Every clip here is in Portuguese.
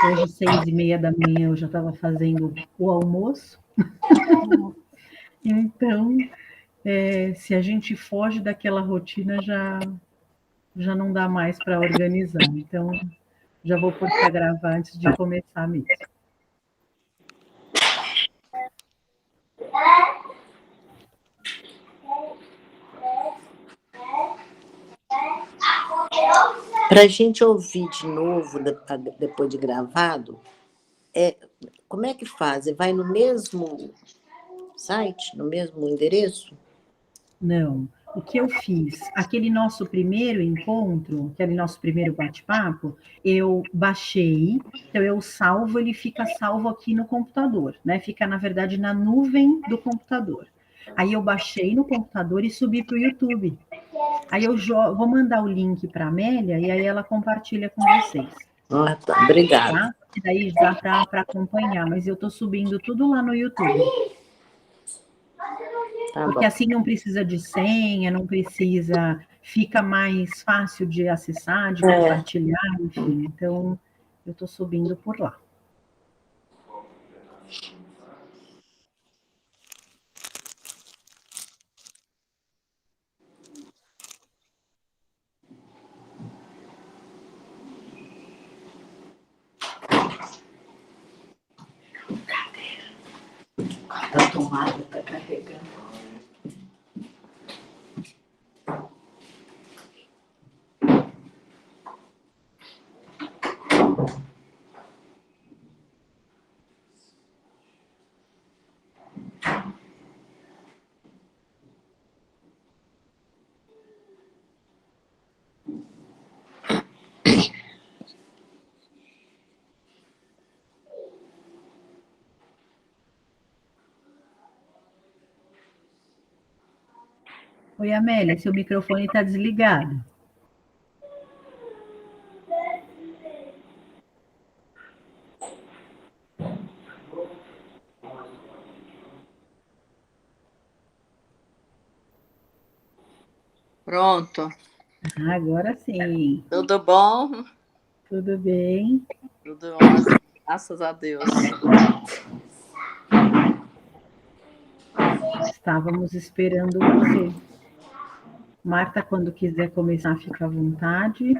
Hoje, 6h30 eu já estava fazendo o almoço. Então, se a gente foge daquela rotina, já não dá mais para organizar. Então, já vou pôr para gravar antes de começar mesmo. Para a gente ouvir de novo, depois de gravado, como é que faz? Vai no mesmo site, no mesmo endereço? Não. O que eu fiz? Aquele nosso primeiro encontro, aquele nosso primeiro bate-papo, eu baixei, então eu salvo, ele fica salvo aqui no computador, né? Fica, na verdade, na nuvem do computador. Aí eu baixei no computador e subi para o YouTube. Aí eu vou mandar o link para a Amélia e aí ela compartilha com vocês. Ah, tá. Obrigada. Tá? E daí dá para acompanhar, mas eu estou subindo tudo lá no YouTube. Tá Porque bom. assim não precisa de senha, não precisa, fica mais fácil de acessar, de compartilhar, enfim. Então, eu estou subindo por lá. A tomada está carregando. Oi, Amélia, seu microfone está desligado. Pronto. Agora sim. Tudo bom? Tudo bem? Tudo ótimo, graças a Deus. Estávamos esperando você. Marta, quando quiser começar, fica à vontade.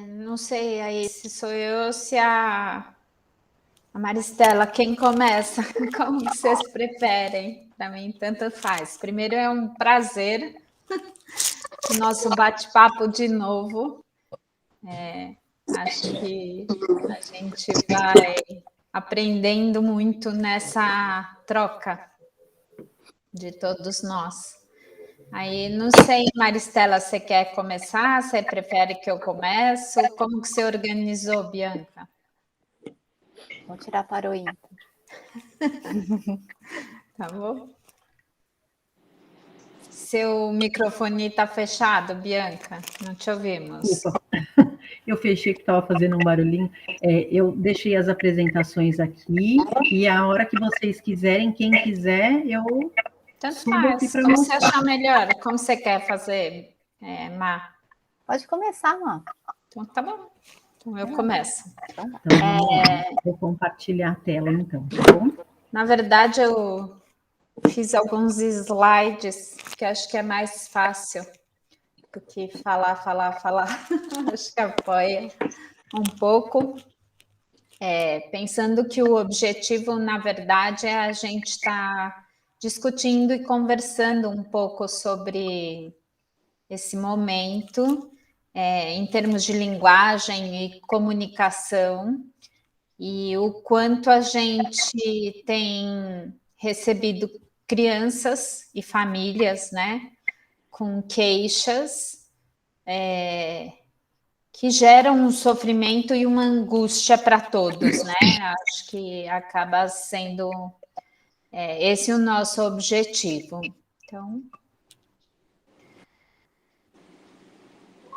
Não sei aí se sou eu ou se a Maristela, quem começa? Como que vocês preferem? Para mim, tanto faz. Primeiro, é um prazer o nosso bate-papo de novo. Acho que a gente vai aprendendo muito nessa troca de todos nós. Aí, não sei, Maristela, você quer começar? Você prefere que eu comece? Como que você organizou, Bianca? Vou tirar para o ímpar. Tá bom? Seu microfone está fechado, Bianca? Não te ouvimos. Opa. Eu fechei que estava fazendo um barulhinho. Eu deixei as apresentações aqui e a hora que vocês quiserem, quem quiser, eu Tanto subo aqui faz. para Como você mostrar. achar melhor? Como você quer fazer, Má? Pode começar, Má. Então, tá bom. Então, eu começo. Então, vamos lá. Vou compartilhar a tela, então, tá bom? Na verdade, eu fiz alguns slides que acho que é mais fácil do que falar. Acho que apoia um pouco. Pensando que o objetivo, na verdade, é a gente estar discutindo e conversando um pouco sobre esse momento, em termos de linguagem e comunicação, e o quanto a gente tem recebido crianças e famílias, né, com queixas que geram um sofrimento e uma angústia para todos, né? Acho que acaba sendo esse o nosso objetivo. Então,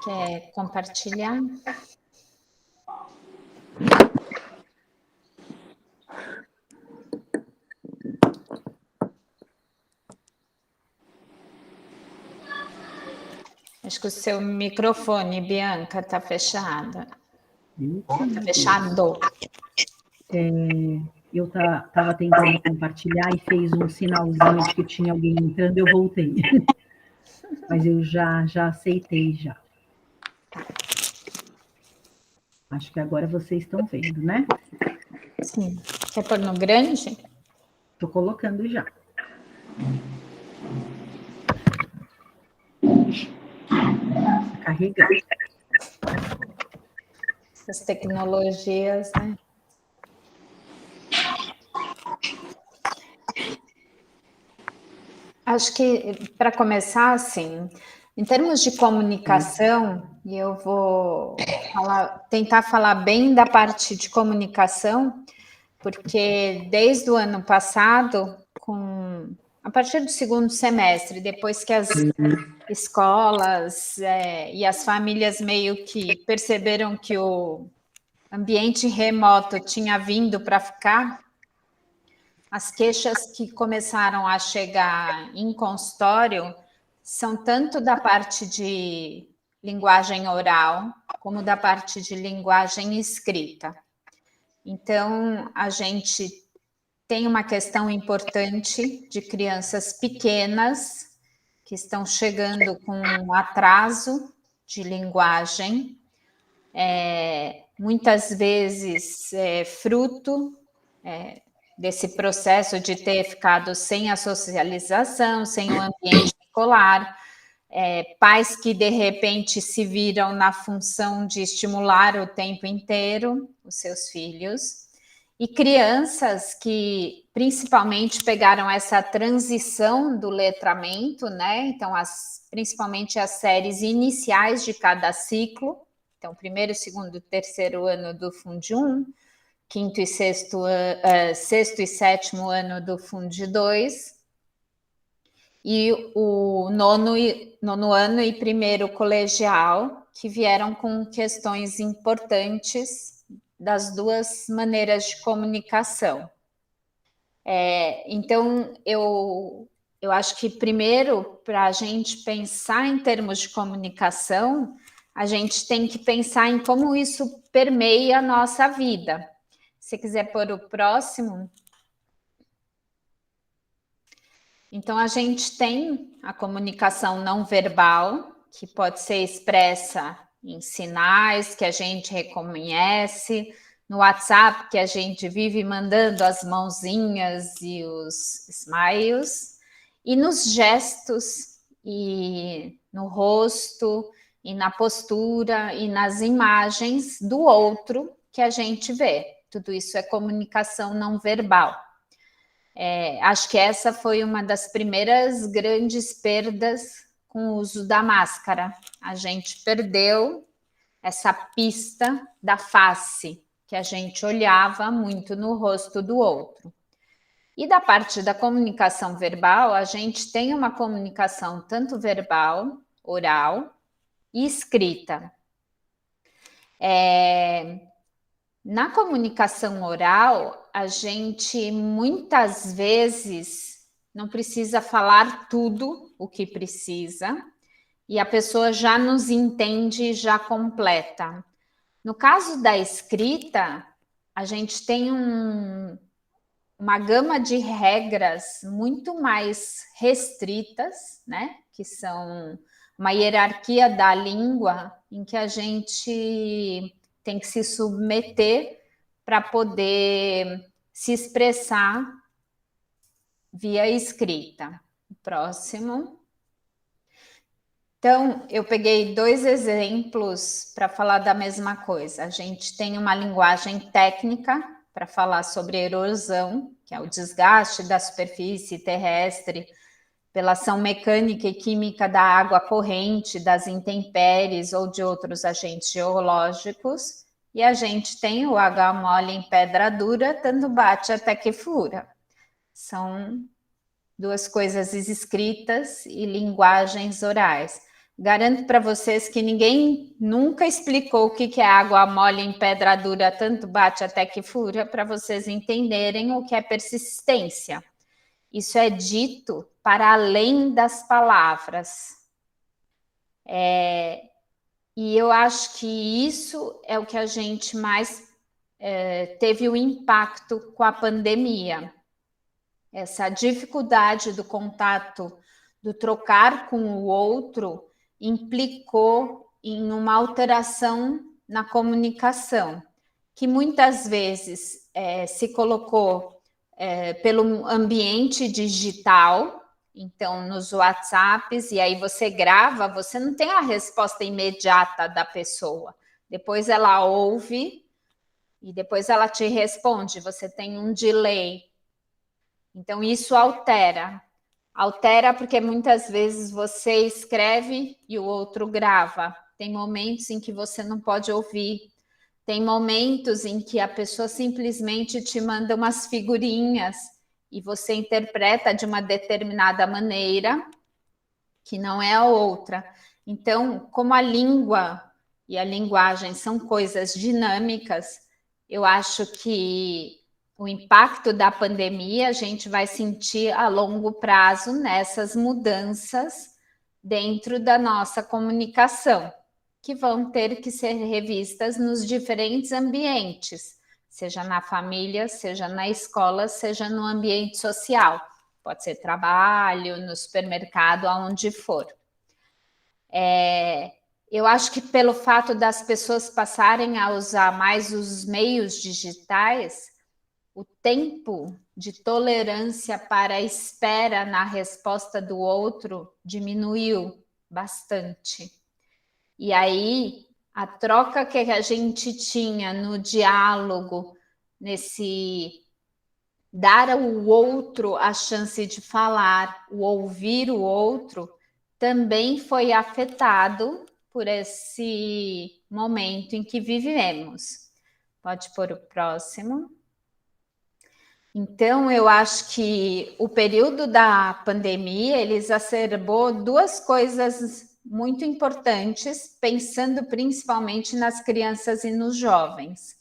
quer compartilhar? Acho que o seu microfone, Bianca, está fechado. Eita, Está fechado. eu estava tentando compartilhar e fez um sinalzinho de que tinha alguém entrando, eu voltei. Mas eu já aceitei já. Acho que agora vocês estão vendo, né? Sim. Quer pôr no grande? Estou colocando já. Carregando. Essas tecnologias, né? Acho que, para começar, assim, em termos de comunicação, e eu vou tentar falar bem da parte de comunicação, porque desde o ano passado, a partir do segundo semestre, depois que as escolas e as famílias meio que perceberam que o ambiente remoto tinha vindo para ficar, as queixas que começaram a chegar em consultório são tanto da parte de linguagem oral, como da parte de linguagem escrita. Então, a gente tem uma questão importante de crianças pequenas que estão chegando com um atraso de linguagem, muitas vezes fruto desse processo de ter ficado sem a socialização, sem o ambiente escolar, pais que de repente se viram na função de estimular o tempo inteiro os seus filhos, e crianças que principalmente pegaram essa transição do letramento, né? Então, principalmente as séries iniciais de cada ciclo, então, primeiro, segundo e terceiro ano do Fund 1, quinto e sexto e sétimo ano do Fund 2, e o nono ano e primeiro colegial, que vieram com questões importantes das duas maneiras de comunicação. Então, eu acho que primeiro, para a gente pensar em termos de comunicação, a gente tem que pensar em como isso permeia a nossa vida. Se quiser pôr o próximo. Então, a gente tem a comunicação não verbal, que pode ser expressa em sinais que a gente reconhece, no WhatsApp, que a gente vive mandando as mãozinhas e os smiles, e nos gestos, e no rosto, e na postura, e nas imagens do outro que a gente vê. Tudo isso é comunicação não verbal. Acho que essa foi uma das primeiras grandes perdas com o uso da máscara. A gente perdeu essa pista da face, que a gente olhava muito no rosto do outro. E da parte da comunicação verbal, a gente tem uma comunicação tanto verbal, oral e escrita. Na comunicação oral, a gente muitas vezes não precisa falar tudo o que precisa e a pessoa já nos entende e já completa. No caso da escrita, a gente tem uma gama de regras muito mais restritas, né? Que são uma hierarquia da língua em que a gente tem que se submeter para poder se expressar via escrita. Próximo. Então, eu peguei 2 exemplos para falar da mesma coisa. A gente tem uma linguagem técnica para falar sobre erosão, que é o desgaste da superfície terrestre pela ação mecânica e química da água corrente, das intempéries ou de outros agentes geológicos. E a gente tem o água mole em pedra dura, tanto bate até que fura. São 2 coisas escritas e linguagens orais. Garanto para vocês que ninguém nunca explicou o que é água mole em pedra dura, tanto bate até que fura, para vocês entenderem o que é persistência. Isso é dito para além das palavras. E eu acho que isso é o que a gente mais teve o impacto com a pandemia. Essa dificuldade do contato, do trocar com o outro, implicou em uma alteração na comunicação, que muitas vezes se colocou pelo ambiente digital, então nos WhatsApps, e aí você grava, você não tem a resposta imediata da pessoa. Depois ela ouve e depois ela te responde, você tem um delay. Então, isso altera. Altera porque muitas vezes você escreve e o outro grava. Tem momentos em que você não pode ouvir. Tem momentos em que a pessoa simplesmente te manda umas figurinhas e você interpreta de uma determinada maneira que não é a outra. Então, como a língua e a linguagem são coisas dinâmicas, eu acho que o impacto da pandemia a gente vai sentir a longo prazo nessas mudanças dentro da nossa comunicação, que vão ter que ser revistas nos diferentes ambientes, seja na família, seja na escola, seja no ambiente social. Pode ser trabalho, no supermercado, aonde for. Eu acho que pelo fato das pessoas passarem a usar mais os meios digitais, o tempo de tolerância para a espera na resposta do outro diminuiu bastante. E aí, a troca que a gente tinha no diálogo, nesse dar ao outro a chance de falar, o ouvir o outro, também foi afetado por esse momento em que vivemos. Pode pôr o próximo. Então, eu acho que o período da pandemia, ele exacerbou duas coisas muito importantes, pensando principalmente nas crianças e nos jovens.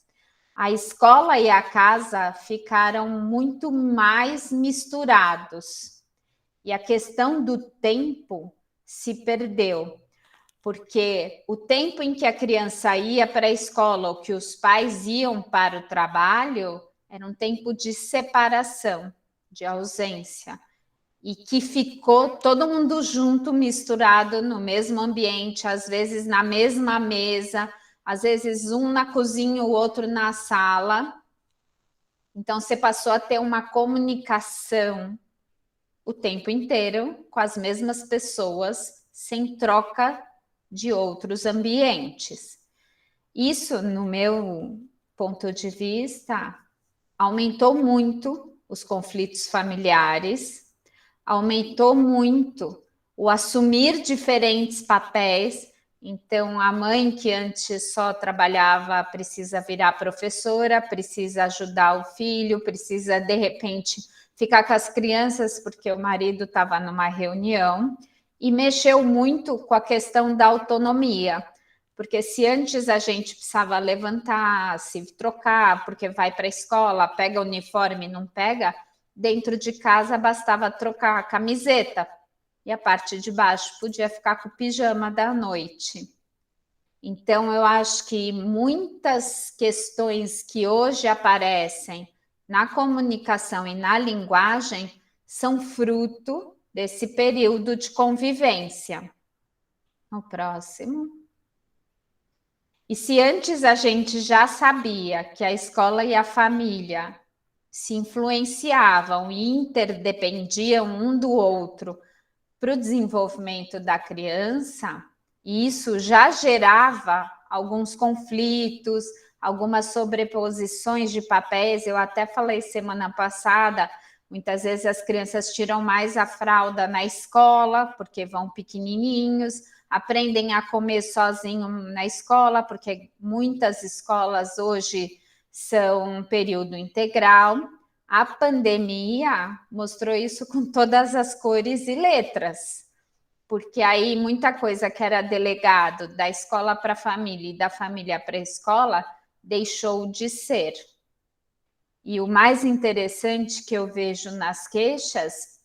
A escola e a casa ficaram muito mais misturados. E a questão do tempo se perdeu, porque o tempo em que a criança ia para a escola ou que os pais iam para o trabalho era um tempo de separação, de ausência, e que ficou todo mundo junto, misturado no mesmo ambiente, às vezes na mesma mesa, às vezes um na cozinha, o outro na sala. Então, você passou a ter uma comunicação o tempo inteiro com as mesmas pessoas, sem troca de outros ambientes. Isso, no meu ponto de vista, aumentou muito os conflitos familiares, aumentou muito o assumir diferentes papéis. Então, a mãe que antes só trabalhava precisa virar professora, precisa ajudar o filho, precisa, de repente, ficar com as crianças porque o marido estava numa reunião, e mexeu muito com a questão da autonomia. Porque se antes a gente precisava levantar, se trocar, porque vai para a escola, pega o uniforme, não pega, dentro de casa bastava trocar a camiseta e a parte de baixo podia ficar com o pijama da noite. Então, eu acho que muitas questões que hoje aparecem na comunicação e na linguagem são fruto desse período de convivência. O próximo. E se antes a gente já sabia que a escola e a família se influenciavam e interdependiam um do outro para o desenvolvimento da criança, e isso já gerava alguns conflitos, algumas sobreposições de papéis. Eu até falei semana passada, muitas vezes as crianças tiram mais a fralda na escola, porque vão pequenininhos, aprendem a comer sozinho na escola, porque muitas escolas hoje são período integral. A pandemia mostrou isso com todas as cores e letras, porque aí muita coisa que era delegado da escola para a família e da família para a escola deixou de ser. E o mais interessante que eu vejo nas queixas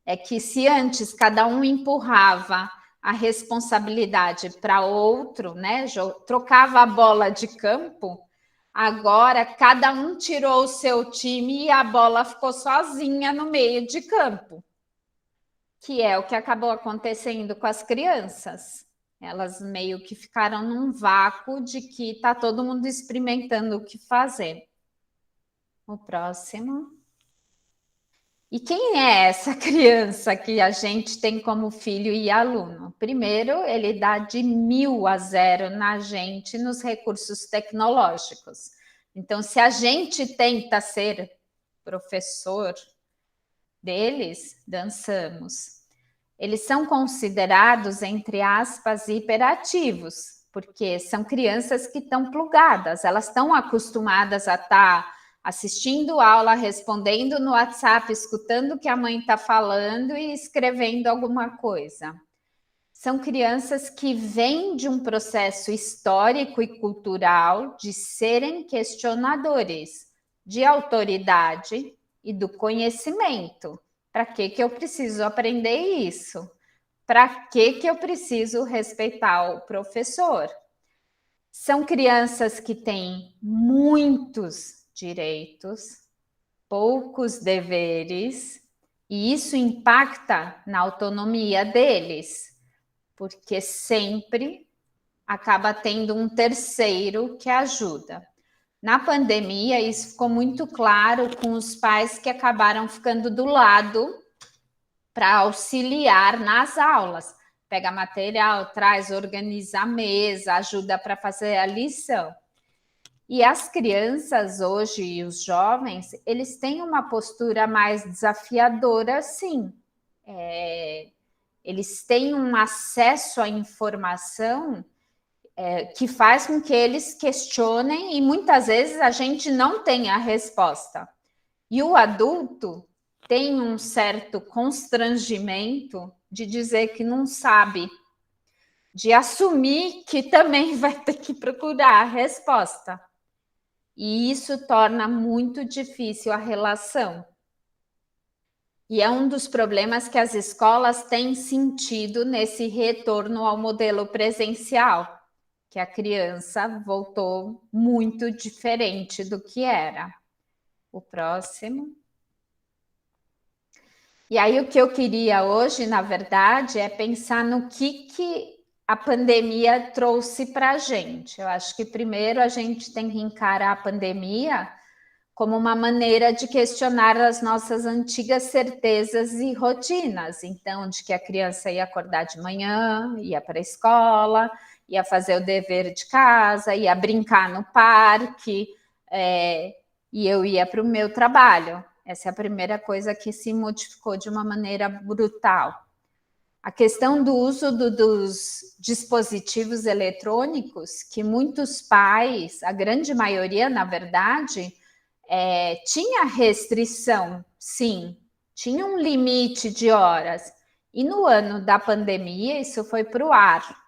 é que se antes cada um empurrava a responsabilidade para outro, né? Trocava a bola de campo, agora cada um tirou o seu time e a bola ficou sozinha no meio de campo, que é o que acabou acontecendo com as crianças. Elas meio que ficaram num vácuo de que está todo mundo experimentando o que fazer. O próximo. E quem é essa criança que a gente tem como filho e aluno? Primeiro, ele dá de 1000 a 0 na gente nos recursos tecnológicos. Então, se a gente tenta ser professor deles, dançamos. Eles são considerados, entre aspas, hiperativos, porque são crianças que estão plugadas, elas estão acostumadas a estar assistindo aula, respondendo no WhatsApp, escutando o que a mãe está falando e escrevendo alguma coisa. São crianças que vêm de um processo histórico e cultural de serem questionadores de autoridade e do conhecimento. Para que eu preciso aprender isso? Para que eu preciso respeitar o professor? São crianças que têm muitos direitos, poucos deveres, e isso impacta na autonomia deles, porque sempre acaba tendo um terceiro que ajuda. Na pandemia, isso ficou muito claro com os pais que acabaram ficando do lado para auxiliar nas aulas. Pega material, traz, organiza a mesa, ajuda para fazer a lição. E as crianças hoje e os jovens, eles têm uma postura mais desafiadora, sim. Eles têm um acesso à informação que faz com que eles questionem e muitas vezes a gente não tem a resposta. E o adulto tem um certo constrangimento de dizer que não sabe, de assumir que também vai ter que procurar a resposta. E isso torna muito difícil a relação. E é um dos problemas que as escolas têm sentido nesse retorno ao modelo presencial, que a criança voltou muito diferente do que era. O próximo. E aí o que eu queria hoje, na verdade, é pensar no que a pandemia trouxe para a gente. Eu acho que primeiro a gente tem que encarar a pandemia como uma maneira de questionar as nossas antigas certezas e rotinas. Então, de que a criança ia acordar de manhã, ia para a escola, ia fazer o dever de casa, ia brincar no parque, e eu ia para o meu trabalho. Essa é a primeira coisa que se modificou de uma maneira brutal. A questão do uso dos dispositivos eletrônicos, que muitos pais, a grande maioria, na verdade, tinha restrição, sim, tinha um limite de horas. E no ano da pandemia, isso foi para o ar.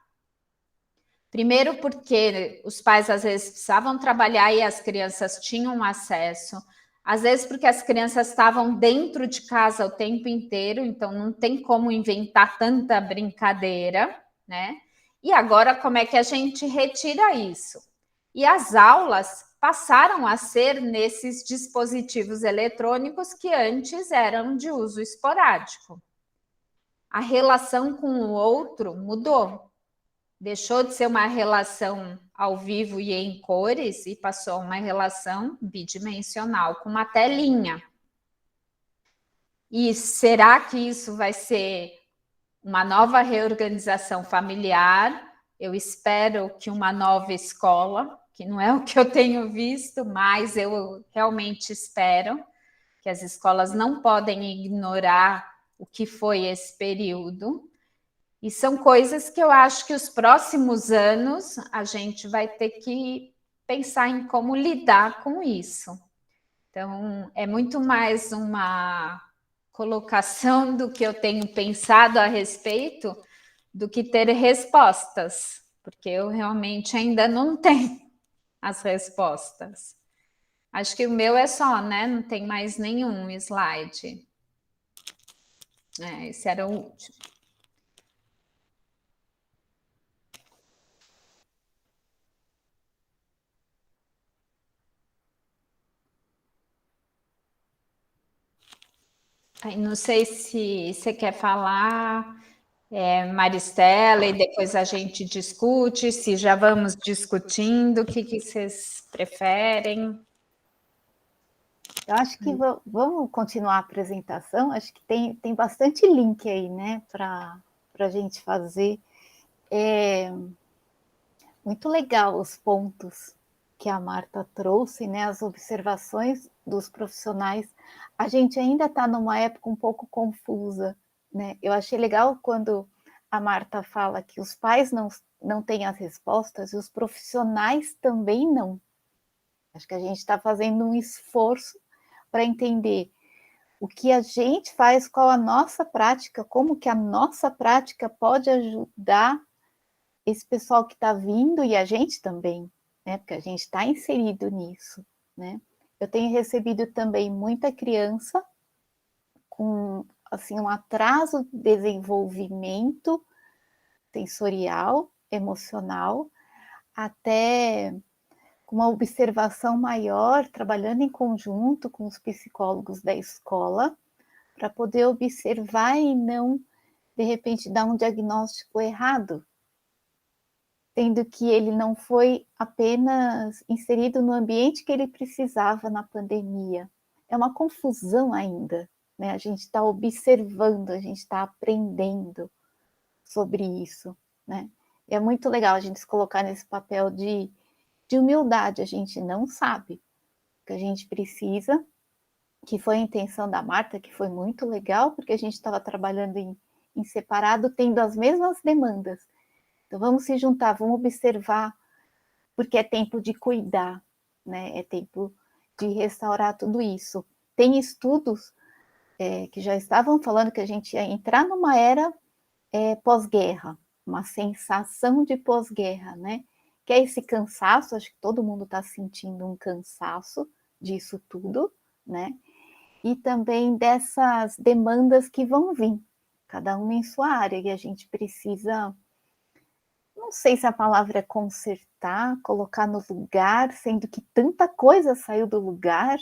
Primeiro porque os pais, às vezes, precisavam trabalhar e as crianças tinham acesso. Às vezes porque as crianças estavam dentro de casa o tempo inteiro, então não tem como inventar tanta brincadeira, né? E agora, como é que a gente retira isso? E as aulas passaram a ser nesses dispositivos eletrônicos que antes eram de uso esporádico. A relação com o outro mudou. Deixou de ser uma relação ao vivo e em cores e passou a uma relação bidimensional, com uma telinha. E será que isso vai ser uma nova reorganização familiar? Eu espero que uma nova escola, que não é o que eu tenho visto, mas eu realmente espero que as escolas não podem ignorar o que foi esse período. E são coisas que eu acho que os próximos anos a gente vai ter que pensar em como lidar com isso. Então, é muito mais uma colocação do que eu tenho pensado a respeito do que ter respostas, porque eu realmente ainda não tenho as respostas. Acho que o meu é só, né? Não tem mais nenhum slide. Esse era o último. Aí não sei se você quer falar, Maristela, e depois a gente discute, se já vamos discutindo, o que vocês preferem. Eu acho que vamos continuar a apresentação. Acho que tem bastante link aí, né, para a gente fazer. É muito legal os pontos que a Marta trouxe, né, as observações dos profissionais. A gente ainda está numa época um pouco confusa, né? Eu achei legal quando a Marta fala que os pais não têm as respostas e os profissionais também não. Acho que a gente está fazendo um esforço para entender o que a gente faz, qual a nossa prática, como que a nossa prática pode ajudar esse pessoal que está vindo e a gente também, né? Porque a gente está inserido nisso, né? Eu tenho recebido também muita criança com assim um atraso de desenvolvimento sensorial, emocional, até com uma observação maior, trabalhando em conjunto com os psicólogos da escola, para poder observar e não, de repente, dar um diagnóstico errado, sendo que ele não foi apenas inserido no ambiente que ele precisava na pandemia. É uma confusão ainda, né? A gente está observando, a gente está aprendendo sobre isso, né? E é muito legal a gente se colocar nesse papel de humildade. A gente não sabe o que a gente precisa, que foi a intenção da Marta, que foi muito legal, porque a gente estava trabalhando em separado, tendo as mesmas demandas. Então, vamos se juntar, vamos observar, porque é tempo de cuidar, né? É tempo de restaurar tudo isso. Tem estudos que já estavam falando que a gente ia entrar numa era pós-guerra, uma sensação de pós-guerra, né? Que é esse cansaço, acho que todo mundo está sentindo um cansaço disso tudo, né? E também dessas demandas que vão vir, cada uma em sua área, e a gente precisa, não sei se a palavra é consertar, colocar no lugar, sendo que tanta coisa saiu do lugar,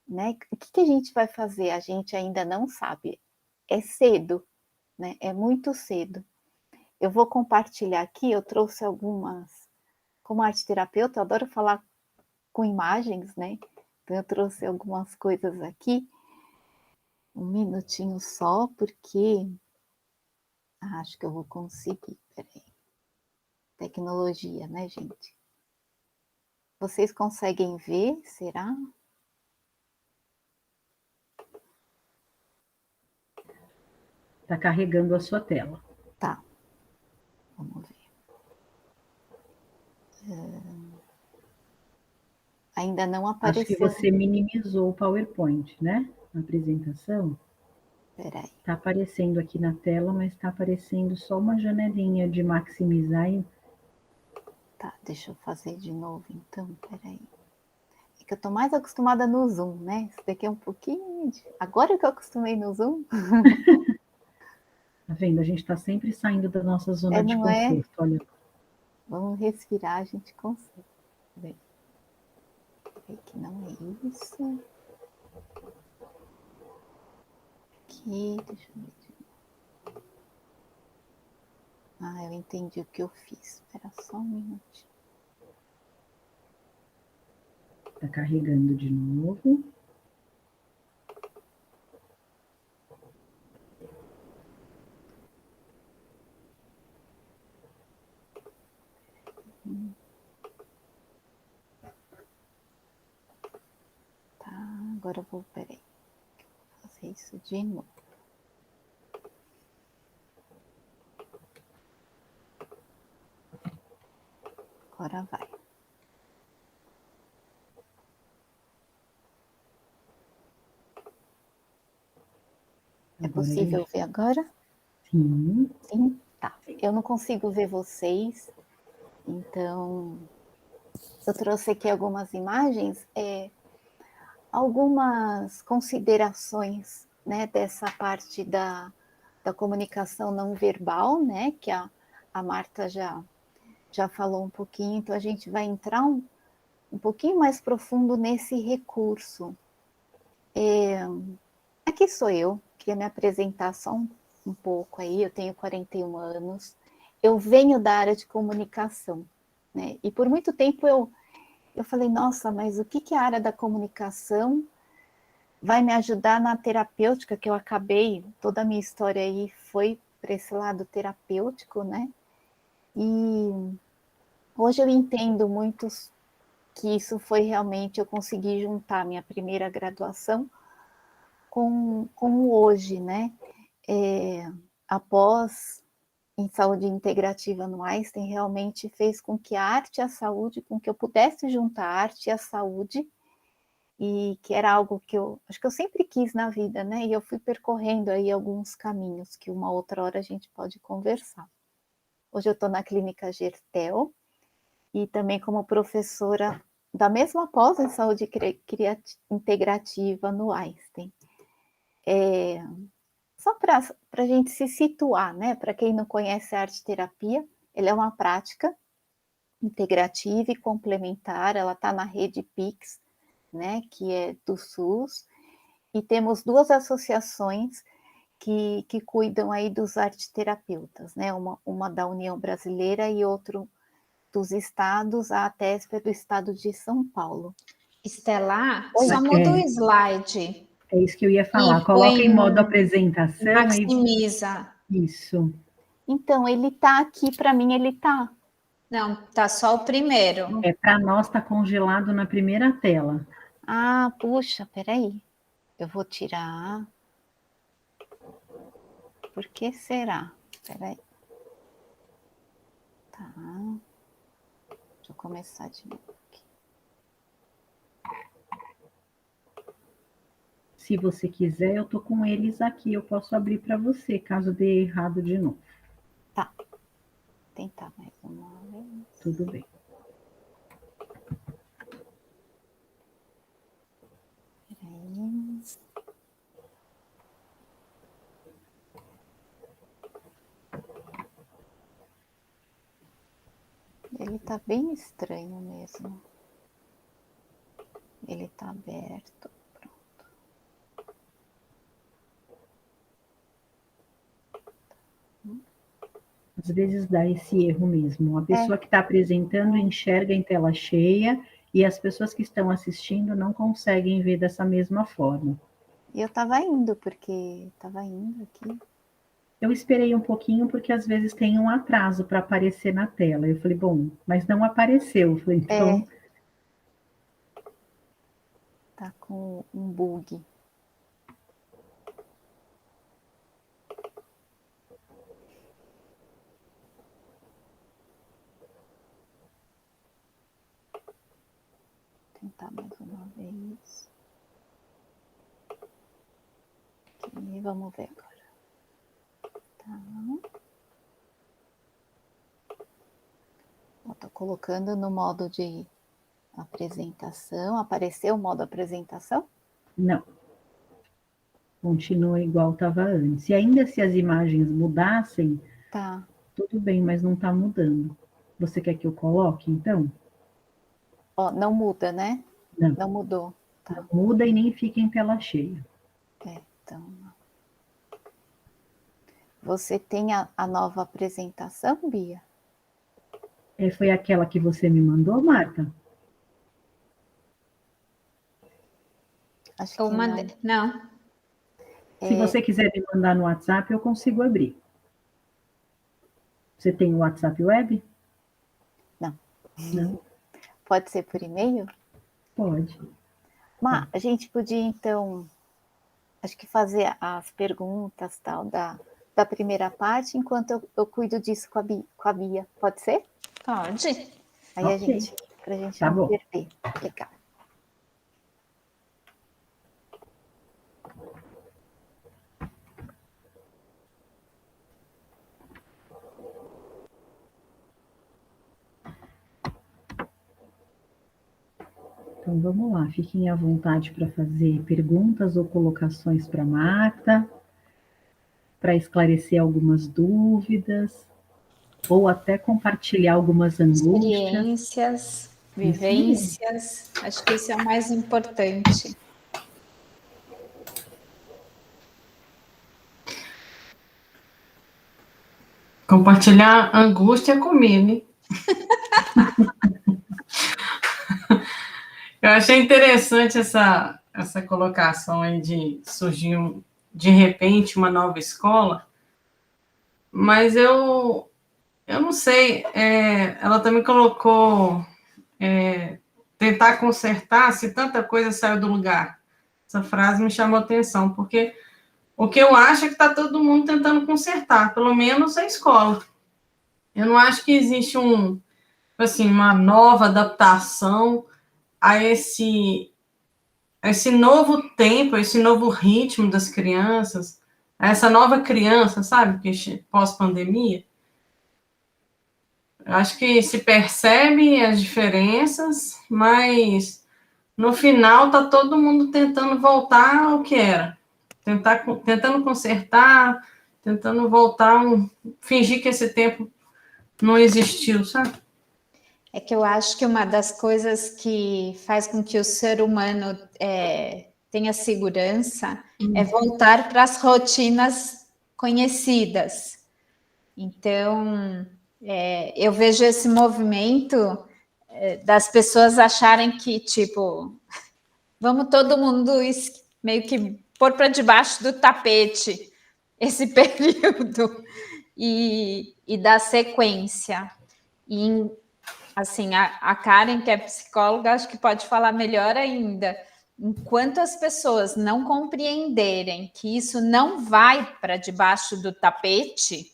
né? O que a gente vai fazer? A gente ainda não sabe. É cedo, né? É muito cedo. Eu vou compartilhar aqui, eu trouxe algumas, como arte terapeuta, eu adoro falar com imagens, né? Então eu trouxe algumas coisas aqui, um minutinho só, porque acho que eu vou conseguir. Peraí. Tecnologia, né, gente? Vocês conseguem ver? Será? Está carregando a sua tela. Tá. Vamos ver. Ainda não Acho que apareceu. você minimizou o PowerPoint, né? A apresentação. Peraí. Está aparecendo aqui na tela, mas está aparecendo só uma janelinha de maximizar. Tá, deixa eu fazer de novo então. Peraí. É que eu tô mais acostumada no Zoom, né? Isso daqui é um pouquinho. Agora que eu acostumei no Zoom. Tá vendo? A gente está sempre saindo da nossa zona de não é? conforto. Olha. Vamos respirar, a gente consegue. Peraí que não é isso. Aqui, deixa eu ver. Ah, eu entendi o que eu fiz. Espera só um minutinho. Está carregando de novo. Tá, agora eu vou, peraí. Vou fazer isso de novo. Agora vai. É possível ver agora? Sim. Sim? Tá. Eu não consigo ver vocês, então eu trouxe aqui algumas imagens, algumas considerações, né, dessa parte da comunicação não verbal, né, que a Marta já falou um pouquinho, então a gente vai entrar um pouquinho mais profundo nesse recurso. aqui sou eu, queria me apresentar só um pouco aí, eu tenho 41 anos, eu venho da área de comunicação, né? E por muito tempo eu falei, nossa, mas o que a área da comunicação vai me ajudar na terapêutica, que eu acabei, toda a minha história aí foi para esse lado terapêutico, né? E hoje eu entendo muito que isso foi realmente, eu consegui juntar minha primeira graduação com hoje, né? Após em saúde integrativa no Einstein, realmente fez com que a arte e a saúde, com que eu pudesse juntar a arte e a saúde, e que era algo que eu acho que eu sempre quis na vida, né? E eu fui percorrendo aí alguns caminhos que uma outra hora a gente pode conversar. Hoje eu estou na clínica Gertel e também como professora da mesma pós em saúde integrativa no Einstein. Só para a gente se situar, né? Para quem não conhece a arte-terapia, ela é uma prática integrativa e complementar, ela está na rede PICS, né? Que é do SUS, e temos 2 associações que cuidam aí dos arteterapeutas, né? Uma da União Brasileira e outro dos estados, a ATESP é do estado de São Paulo. Estela, só muda o slide. É isso que eu ia falar. E Coloca em põe modo apresentação. maximiza. Isso. Então, ele está aqui, para mim, ele está. Não, tá só o primeiro. Para nós está congelado na primeira tela. Ah, puxa, peraí. Eu vou tirar. Por que será? Peraí. Tá. Deixa eu começar de novo aqui. Se você quiser, eu tô com eles aqui. Eu posso abrir para você, caso dê errado de novo. Tá. Vou tentar mais uma vez. Tudo bem. Peraí. Ele tá bem estranho mesmo. Ele tá aberto. Às vezes dá esse erro mesmo. A pessoa que está apresentando enxerga em tela cheia e as pessoas que estão assistindo não conseguem ver dessa mesma forma. E eu tava indo, porque tava indo aqui. Eu esperei um pouquinho porque às vezes tem um atraso para aparecer na tela. Eu falei, bom, mas não apareceu. Eu falei, então... Tá com um bug. Vou tentar mais uma vez. Aqui, vamos ver agora. Tá. Eu tô colocando no modo de apresentação. Apareceu o modo apresentação? Não. Continua igual estava antes. E ainda se as imagens mudassem, tá. Tudo bem, mas não está mudando. Você quer que eu coloque, então? Ó, não muda, né? Não. Não mudou. Tá. Não muda e nem fica em tela cheia. Então... Você tem a nova apresentação, Bia? Foi aquela que você me mandou, Marta? Acho que não. Se você quiser me mandar no WhatsApp, eu consigo abrir. Você tem o WhatsApp web? Não. Não? Pode ser por e-mail? Pode. Mas a gente podia, então, acho que fazer as perguntas tal da primeira parte, enquanto eu cuido disso com a Bia. Pode ser? Pode. Aí Okay. Pra gente Tá não bom. perder. Legal. Então, vamos lá. Fiquem à vontade para fazer perguntas ou colocações para a Marta, para esclarecer algumas dúvidas, ou até compartilhar algumas angústias. Experiências, vivências. Acho que isso é o mais importante. Compartilhar angústia comigo. Eu achei interessante essa colocação aí de surgir de repente uma nova escola, mas eu não sei, ela também colocou tentar consertar se tanta coisa saiu do lugar. Essa frase me chamou a atenção, porque o que eu acho é que está todo mundo tentando consertar, pelo menos a escola. Eu não acho que existe uma nova adaptação a esse novo tempo, esse novo ritmo das crianças, a essa nova criança, sabe, que pós-pandemia. Eu acho que se percebe as diferenças, mas no final está todo mundo tentando voltar ao que era, tentando consertar, tentando voltar, fingir que esse tempo não existiu, sabe? É que eu acho que uma das coisas que faz com que o ser humano tenha segurança é voltar para as rotinas conhecidas. Então, eu vejo esse movimento das pessoas acharem que, tipo, vamos todo mundo meio que pôr para debaixo do tapete esse período e dar sequência. E, assim, a Karen, que é psicóloga, acho que pode falar melhor ainda. Enquanto as pessoas não compreenderem que isso não vai para debaixo do tapete,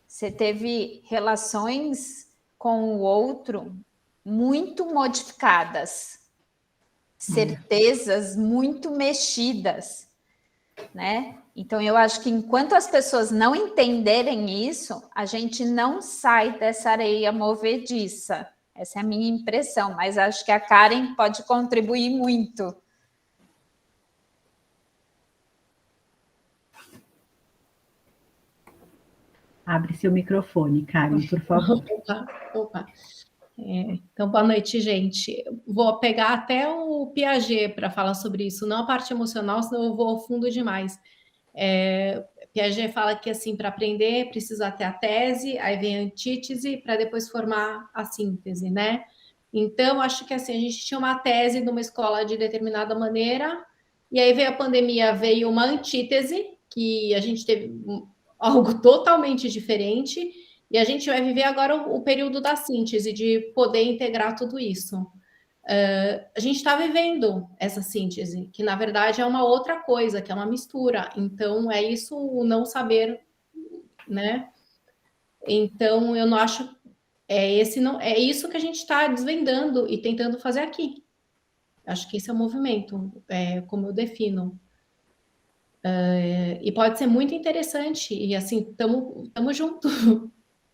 você teve relações com o outro muito modificadas, certezas muito mexidas, né? Então, eu acho que enquanto as pessoas não entenderem isso, a gente não sai dessa areia movediça. Essa é a minha impressão, mas acho que a Karen pode contribuir muito. Abre seu microfone, Karen, por favor. Opa. Então, boa noite, gente. Vou pegar até o Piaget para falar sobre isso, não a parte emocional, senão eu vou ao fundo demais. Piaget fala que, assim, para aprender, precisa ter a tese, aí vem a antítese, para depois formar a síntese, né? Então, acho que, assim, a gente tinha uma tese numa escola de determinada maneira, e aí veio a pandemia, veio uma antítese, que a gente teve algo totalmente diferente, e a gente vai viver agora o período da síntese, de poder integrar tudo isso. A gente está vivendo essa síntese, que na verdade é uma outra coisa, que é uma mistura. Então, é isso o não saber, né? Então, eu não acho. É isso que a gente está desvendando e tentando fazer aqui. Acho que esse é o movimento, como eu defino. E pode ser muito interessante, e assim, estamos juntos.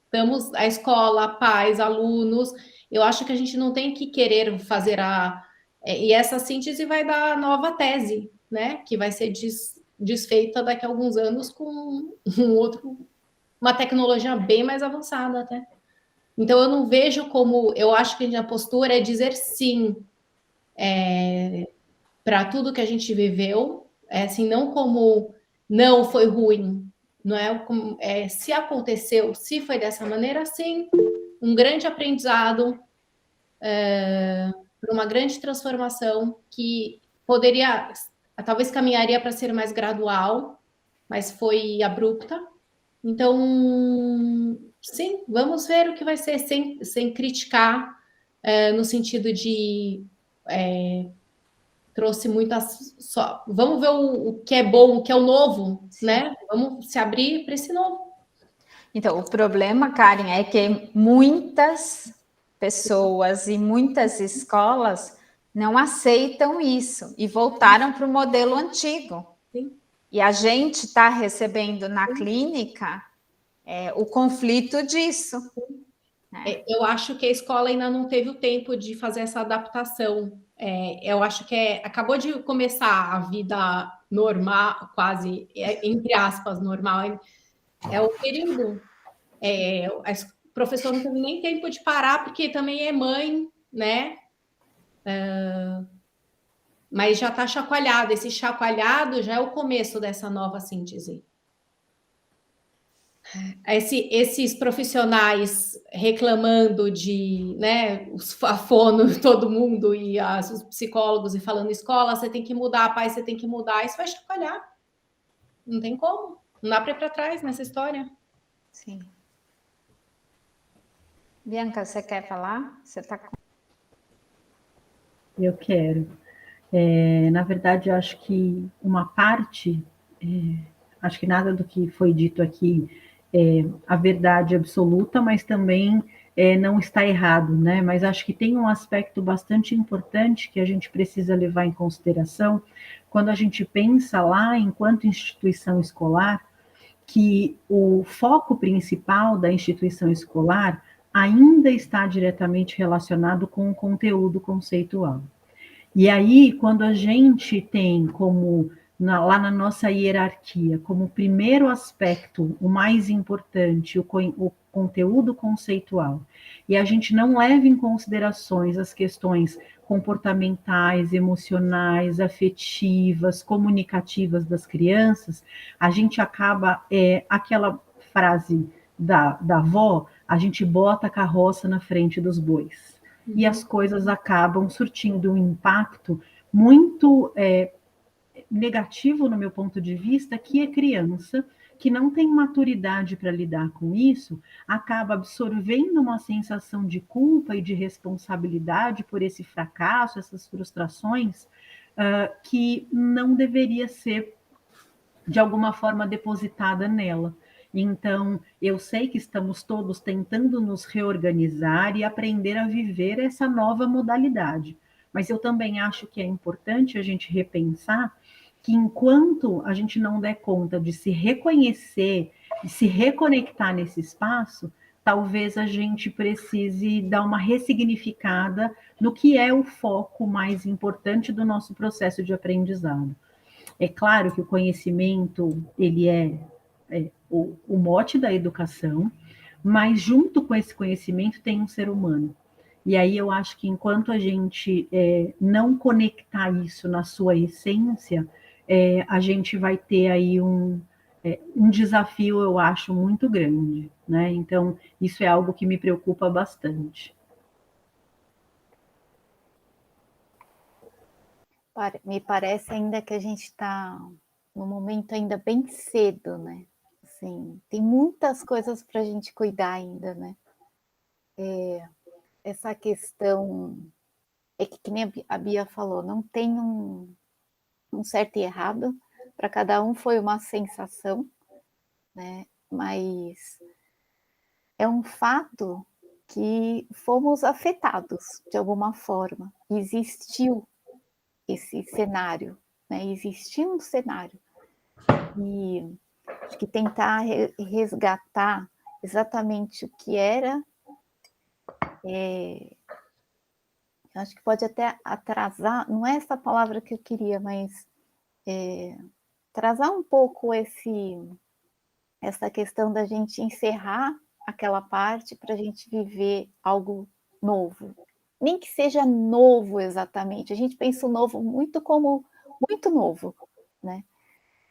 Estamos a escola, pais, alunos. Eu acho que a gente não tem que querer fazer e essa síntese vai dar a nova tese, né? Que vai ser desfeita daqui a alguns anos com uma tecnologia bem mais avançada até. Então eu não vejo como, eu acho que a postura é dizer sim para tudo que a gente viveu, assim, não como não foi ruim, não é como se aconteceu, se foi dessa maneira, sim, um grande aprendizado, para uma grande transformação que poderia, talvez caminharia para ser mais gradual, mas foi abrupta. Então, sim, vamos ver o que vai ser sem criticar, no sentido de trouxe muitas. Vamos ver o que é bom, o que é o novo, né? Vamos se abrir para esse novo. Então, o problema, Karen, é que muitas pessoas e muitas escolas não aceitam isso e voltaram para o modelo antigo. Sim. E a gente está recebendo na clínica o conflito disso. Eu acho que a escola ainda não teve o tempo de fazer essa adaptação. Eu acho que acabou de começar a vida normal, quase, entre aspas, normal. É o período. O professor não teve nem tempo de parar, porque também é mãe, né? Mas já está chacoalhado. Esse chacoalhado já é o começo dessa nova síntese. esses profissionais reclamando de, né, a fono, todo mundo, e os psicólogos e falando escola, você tem que mudar, pai, você tem que mudar, isso vai chacoalhar. Não tem como. Não dá para ir para trás nessa história. Sim. Bianca, você quer falar? Você está com... Eu quero. Na verdade, eu acho que uma parte, acho que nada do que foi dito aqui é a verdade absoluta, mas também não está errado, né? Mas acho que tem um aspecto bastante importante que a gente precisa levar em consideração quando a gente pensa lá, enquanto instituição escolar, que o foco principal da instituição escolar ainda está diretamente relacionado com o conteúdo conceitual. E aí, quando a gente tem como, lá na nossa hierarquia, como primeiro aspecto, o mais importante, o conteúdo conceitual, e a gente não leva em considerações as questões comportamentais, emocionais, afetivas, comunicativas das crianças, a gente acaba, aquela frase da avó, a gente bota a carroça na frente dos bois. E as coisas acabam surtindo um impacto muito negativo no meu ponto de vista, que é criança que não tem maturidade para lidar com isso, acaba absorvendo uma sensação de culpa e de responsabilidade por esse fracasso, essas frustrações, que não deveria ser, de alguma forma, depositada nela. Então, eu sei que estamos todos tentando nos reorganizar e aprender a viver essa nova modalidade, mas eu também acho que é importante a gente repensar que enquanto a gente não der conta de se reconhecer, de se reconectar nesse espaço, talvez a gente precise dar uma ressignificada no que é o foco mais importante do nosso processo de aprendizado. É claro que o conhecimento, ele é o mote da educação, mas junto com esse conhecimento tem um ser humano. E aí eu acho que enquanto a gente não conectar isso na sua essência, a gente vai ter aí um desafio, eu acho, muito grande, né? Então, isso é algo que me preocupa bastante. Me parece ainda que a gente está num momento ainda bem cedo, né? Assim, tem muitas coisas para a gente cuidar ainda, né? Essa questão é que nem a Bia falou, não tem um certo e errado, para cada um foi uma sensação, né? Mas é um fato que fomos afetados de alguma forma. Existiu esse cenário, né? Existiu um cenário. E acho que tentar resgatar exatamente o que era, acho que pode até atrasar, não é essa palavra que eu queria, mas atrasar um pouco essa questão da gente encerrar aquela parte para a gente viver algo novo. Nem que seja novo exatamente, a gente pensa o novo muito como muito novo, né?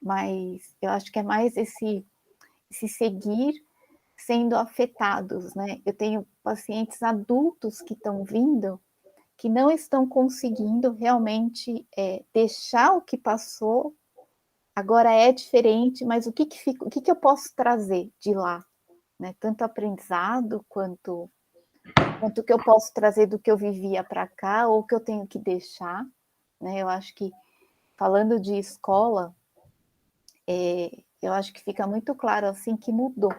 Mas eu acho que é mais esse seguir sendo afetados, né? Eu tenho pacientes adultos que estão vindo que não estão conseguindo realmente deixar o que passou, agora é diferente, mas o que fica, o que eu posso trazer de lá, né? Tanto aprendizado quanto que eu posso trazer do que eu vivia para cá ou que eu tenho que deixar, né? Eu acho que falando de escola, eu acho que fica muito claro assim que mudou,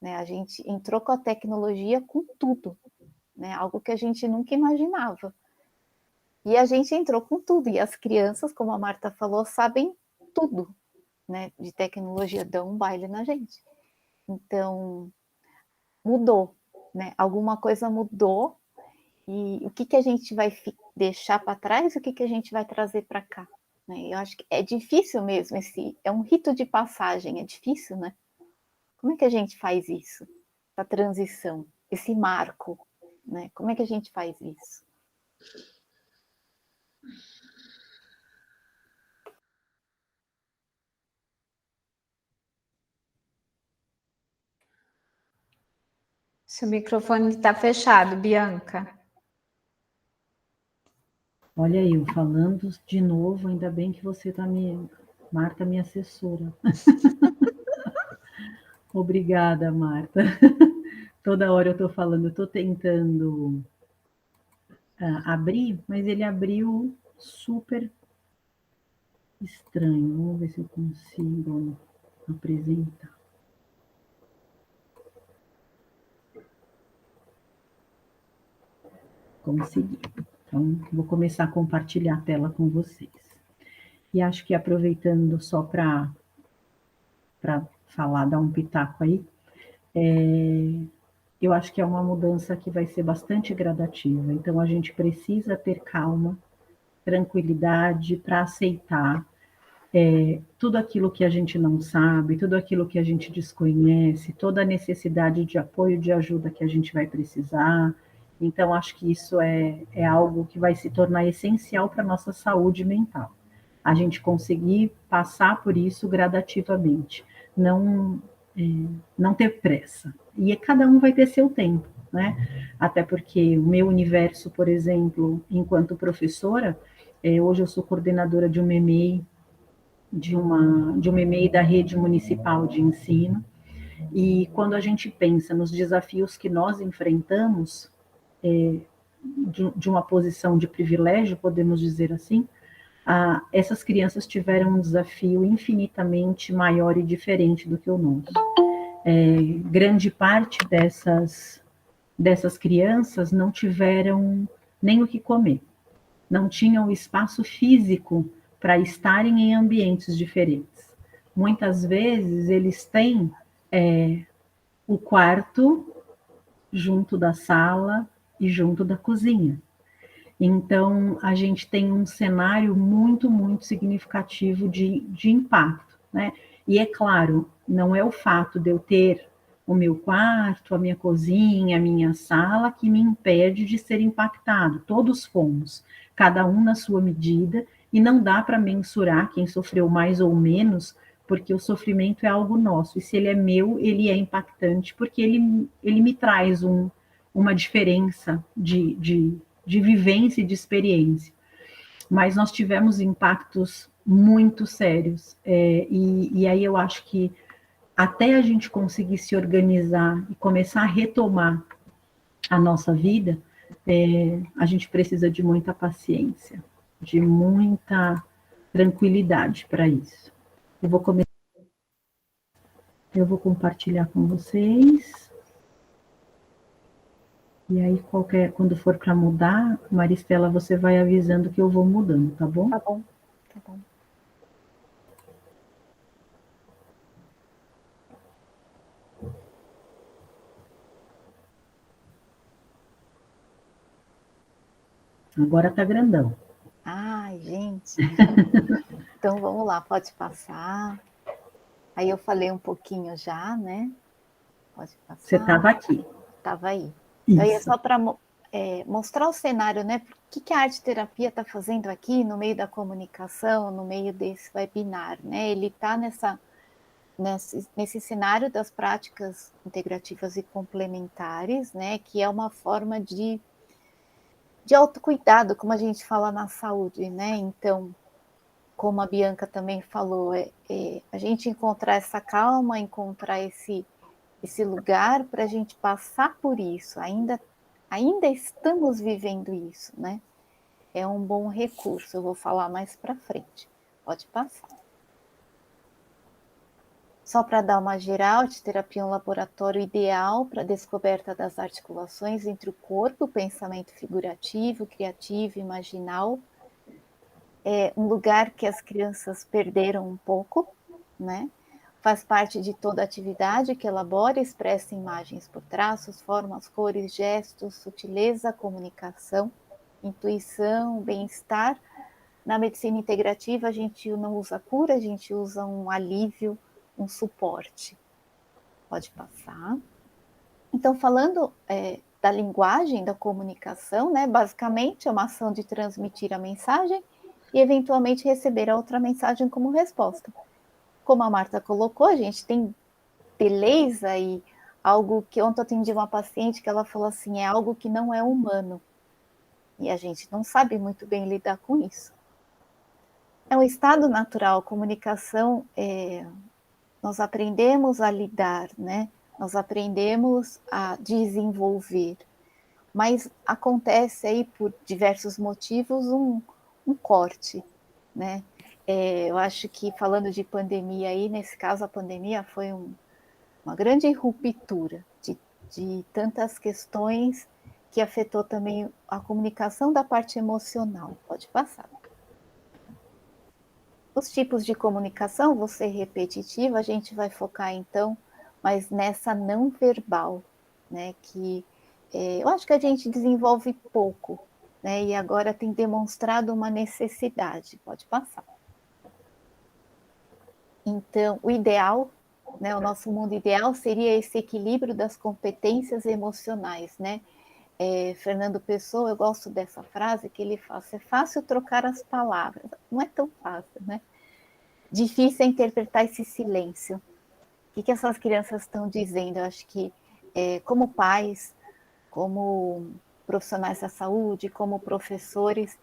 né? A gente entrou com a tecnologia com tudo, né? Algo que a gente nunca imaginava. E a gente entrou com tudo, e as crianças, como a Marta falou, sabem tudo, né? De tecnologia, dão um baile na gente. Então, mudou, né? Alguma coisa mudou, e o que a gente vai deixar para trás, o que a gente vai trazer para cá? Né? Eu acho que é difícil mesmo, é um rito de passagem, é difícil, né? Como é que a gente faz isso? Essa transição, esse marco, né? Como é que a gente faz isso? Seu microfone está fechado, Bianca. Olha eu falando de novo, ainda bem que você está Marta, minha assessora. Obrigada, Marta. Toda hora eu estou falando, eu estou tentando abrir, mas ele abriu super estranho. Vamos ver se eu consigo apresentar. Consegui. Então, vou começar a compartilhar a tela com vocês. E acho que aproveitando só para falar, dar um pitaco aí, eu acho que é uma mudança que vai ser bastante gradativa. Então, a gente precisa ter calma, tranquilidade para aceitar tudo aquilo que a gente não sabe, tudo aquilo que a gente desconhece, toda a necessidade de apoio, de ajuda que a gente vai precisar. Então, acho que isso é algo que vai se tornar essencial para a nossa saúde mental. A gente conseguir passar por isso gradativamente, não ter pressa. E cada um vai ter seu tempo, né? Até porque o meu universo, por exemplo, enquanto professora, hoje eu sou coordenadora de uma EMEI, de uma EMEI da rede municipal de ensino, e quando a gente pensa nos desafios que nós enfrentamos, de uma posição de privilégio, podemos dizer assim, essas crianças tiveram um desafio infinitamente maior e diferente do que o nosso. Grande parte dessas crianças não tiveram nem o que comer, não tinham espaço físico para estarem em ambientes diferentes. Muitas vezes eles têm o quarto junto da sala e junto da cozinha. Então, a gente tem um cenário muito, muito significativo de impacto, né? E é claro, não é o fato de eu ter o meu quarto, a minha cozinha, a minha sala, que me impede de ser impactado. Todos fomos, cada um na sua medida, e não dá para mensurar quem sofreu mais ou menos, porque o sofrimento é algo nosso, e se ele é meu, ele é impactante, porque ele me traz uma diferença de vivência e de experiência. Mas nós tivemos impactos muito sérios, e aí eu acho que até a gente conseguir se organizar e começar a retomar a nossa vida, a gente precisa de muita paciência, de muita tranquilidade para isso. Eu vou compartilhar com vocês. E aí, quando for para mudar, Maristela, você vai avisando que eu vou mudando, tá bom? Tá bom, tá bom. Agora tá grandão. Ai, gente. Então, vamos lá, pode passar. Aí eu falei um pouquinho já, né? Pode passar. Você estava aqui. Estava aí. Isso. Aí é só para mostrar o cenário, né? O que a arte-terapia está fazendo aqui no meio da comunicação, no meio desse webinar, né? Ele está nesse cenário das práticas integrativas e complementares, né? Que é uma forma de autocuidado, como a gente fala na saúde, né? Então, como a Bianca também falou, a gente encontrar essa calma, encontrar esse lugar para a gente passar por isso. Ainda estamos vivendo isso, né? É um bom recurso, eu vou falar mais para frente. Pode passar. Só para dar uma geral, a terapia é um laboratório ideal para a descoberta das articulações entre o corpo, o pensamento figurativo, criativo, imaginal. É um lugar que as crianças perderam um pouco, né? Faz parte de toda atividade que elabora e expressa imagens por traços, formas, cores, gestos, sutileza, comunicação, intuição, bem-estar. Na medicina integrativa, a gente não usa cura, a gente usa um alívio, um suporte. Pode passar. Então, falando da linguagem, da comunicação, né? Basicamente é uma ação de transmitir a mensagem e eventualmente receber a outra mensagem como resposta. Como a Marta colocou, a gente tem delays aí algo que ontem eu atendi uma paciente que ela falou assim, é algo que não é humano. E a gente não sabe muito bem lidar com isso. É um estado natural, comunicação, nós aprendemos a lidar, né? Nós aprendemos a desenvolver, mas acontece aí por diversos motivos um corte, né? Eu acho que falando de pandemia aí, nesse caso a pandemia foi uma grande ruptura de tantas questões que afetou também a comunicação da parte emocional. Pode passar. Os tipos de comunicação, vou ser repetitiva, a gente vai focar então, mas nessa não verbal, né? Que eu acho que a gente desenvolve pouco, né? E agora tem demonstrado uma necessidade. Pode passar. Então, o ideal, né? O nosso mundo ideal seria esse equilíbrio das competências emocionais, né? Fernando Pessoa, eu gosto dessa frase que ele fala: é fácil trocar as palavras, não é tão fácil, né? Difícil é interpretar esse silêncio. O que essas crianças estão dizendo? Eu acho que, como pais, como profissionais da saúde, como professores,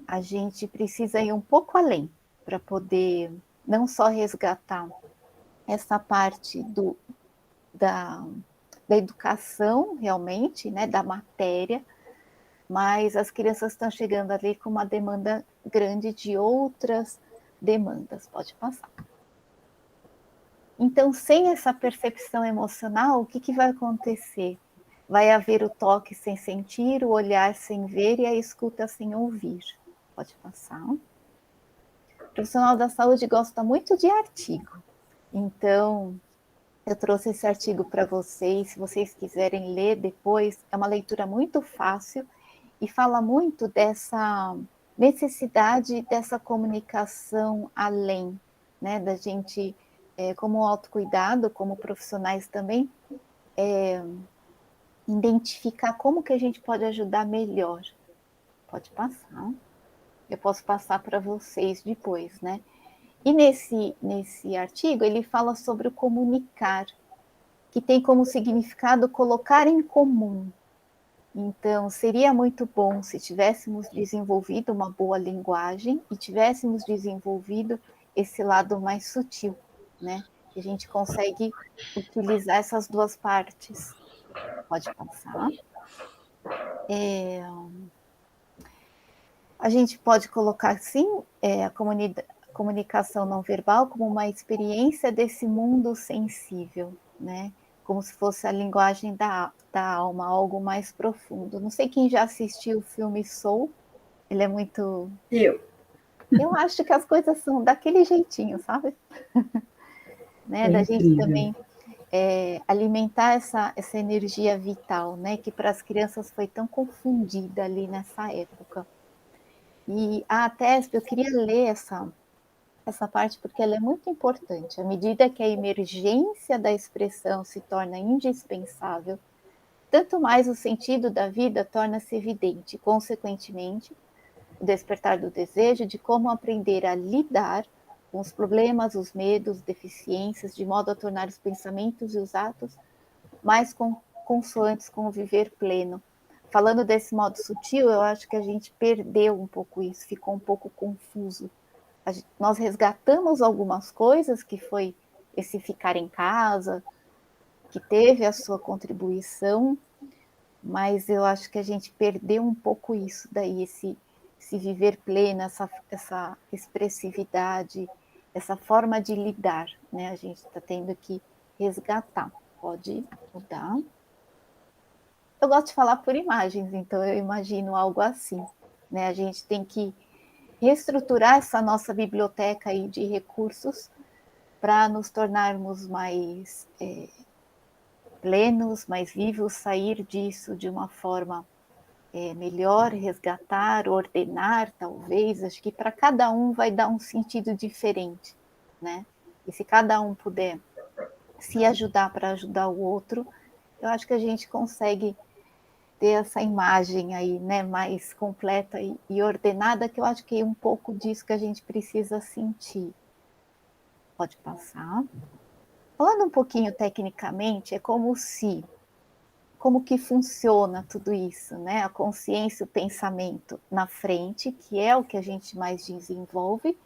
a gente precisa ir um pouco além para poder não só resgatar essa parte da educação, realmente, né, da matéria, mas as crianças estão chegando ali com uma demanda grande de outras demandas. Pode passar. Então, sem essa percepção emocional, o que vai acontecer? Vai haver o toque sem sentir, o olhar sem ver e a escuta sem ouvir. Pode passar. O profissional da saúde gosta muito de artigo. Então, eu trouxe esse artigo para vocês. Se vocês quiserem ler depois, é uma leitura muito fácil e fala muito dessa necessidade dessa comunicação além, né? Da gente, como autocuidado, como profissionais também, identificar como que a gente pode ajudar melhor. Pode passar. Eu posso passar para vocês depois, né? E nesse artigo ele fala sobre o comunicar, que tem como significado colocar em comum. Então, seria muito bom se tivéssemos desenvolvido uma boa linguagem e tivéssemos desenvolvido esse lado mais sutil, né? Que a gente consegue utilizar essas duas partes. Pode passar. A gente pode colocar, sim, a comunicação não verbal como uma experiência desse mundo sensível, né? Como se fosse a linguagem da alma, algo mais profundo. Não sei quem já assistiu o filme Soul, ele é muito... Eu acho que as coisas são daquele jeitinho, sabe? Né? Da gente também alimentar essa energia vital, né? Que para as crianças foi tão confundida ali nessa época. E a TESP, eu queria ler essa parte porque ela é muito importante. À medida que a emergência da expressão se torna indispensável, tanto mais o sentido da vida torna-se evidente. Consequentemente, o despertar do desejo de como aprender a lidar com os problemas, os medos, deficiências, de modo a tornar os pensamentos e os atos mais consoantes com o viver pleno. Falando desse modo sutil, eu acho que a gente perdeu um pouco isso, ficou um pouco confuso. Nós resgatamos algumas coisas, que foi esse ficar em casa, que teve a sua contribuição, mas eu acho que a gente perdeu um pouco isso daí, esse viver pleno, essa expressividade, essa forma de lidar, né? A gente está tendo que resgatar. Pode mudar. Eu gosto de falar por imagens, então eu imagino algo assim, né? A gente tem que reestruturar essa nossa biblioteca aí de recursos para nos tornarmos mais plenos, mais vivos, sair disso de uma forma melhor, resgatar, ordenar, talvez. Acho que para cada um vai dar um sentido diferente, né? E se cada um puder se ajudar para ajudar o outro, eu acho que a gente consegue ter essa imagem aí, né, mais completa e ordenada, que eu acho que é um pouco disso que a gente precisa sentir. Pode passar. Falando um pouquinho tecnicamente, é como que funciona tudo isso, né? A consciência, o pensamento na frente, que é o que a gente mais desenvolve,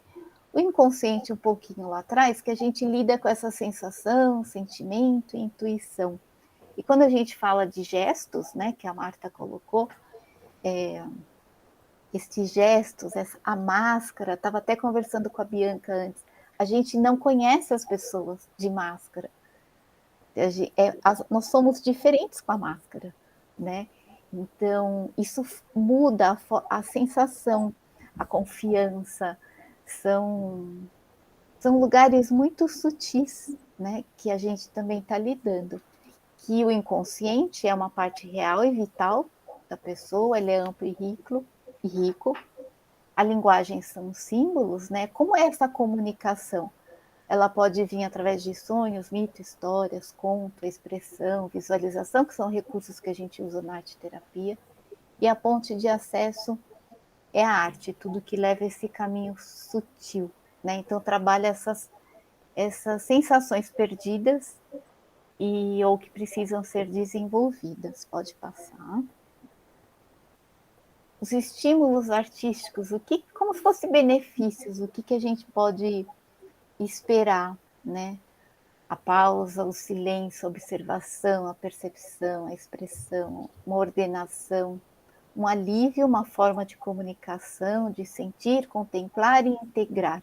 o inconsciente um pouquinho lá atrás, que a gente lida com essa sensação, sentimento e intuição. E quando a gente fala de gestos, né, que a Marta colocou, esses gestos, a máscara, estava até conversando com a Bianca antes, a gente não conhece as pessoas de máscara. Nós somos diferentes com a máscara, né? Então, isso muda a sensação, a confiança, são lugares muito sutis, né? Que a gente também está lidando. Que o inconsciente é uma parte real e vital da pessoa, ele é amplo e rico. A linguagem são símbolos, né? Como é essa comunicação? Ela pode vir através de sonhos, mitos, histórias, conto, expressão, visualização, que são recursos que a gente usa na arte-terapia. E a ponte de acesso é a arte, tudo que leva esse caminho sutil, né? Então, trabalha essas sensações perdidas ou que precisam ser desenvolvidas. Pode passar. Os estímulos artísticos, como se fossem benefícios, o que a gente pode esperar, né? A pausa, o silêncio, a observação, a percepção, a expressão, uma ordenação, um alívio, uma forma de comunicação, de sentir, contemplar e integrar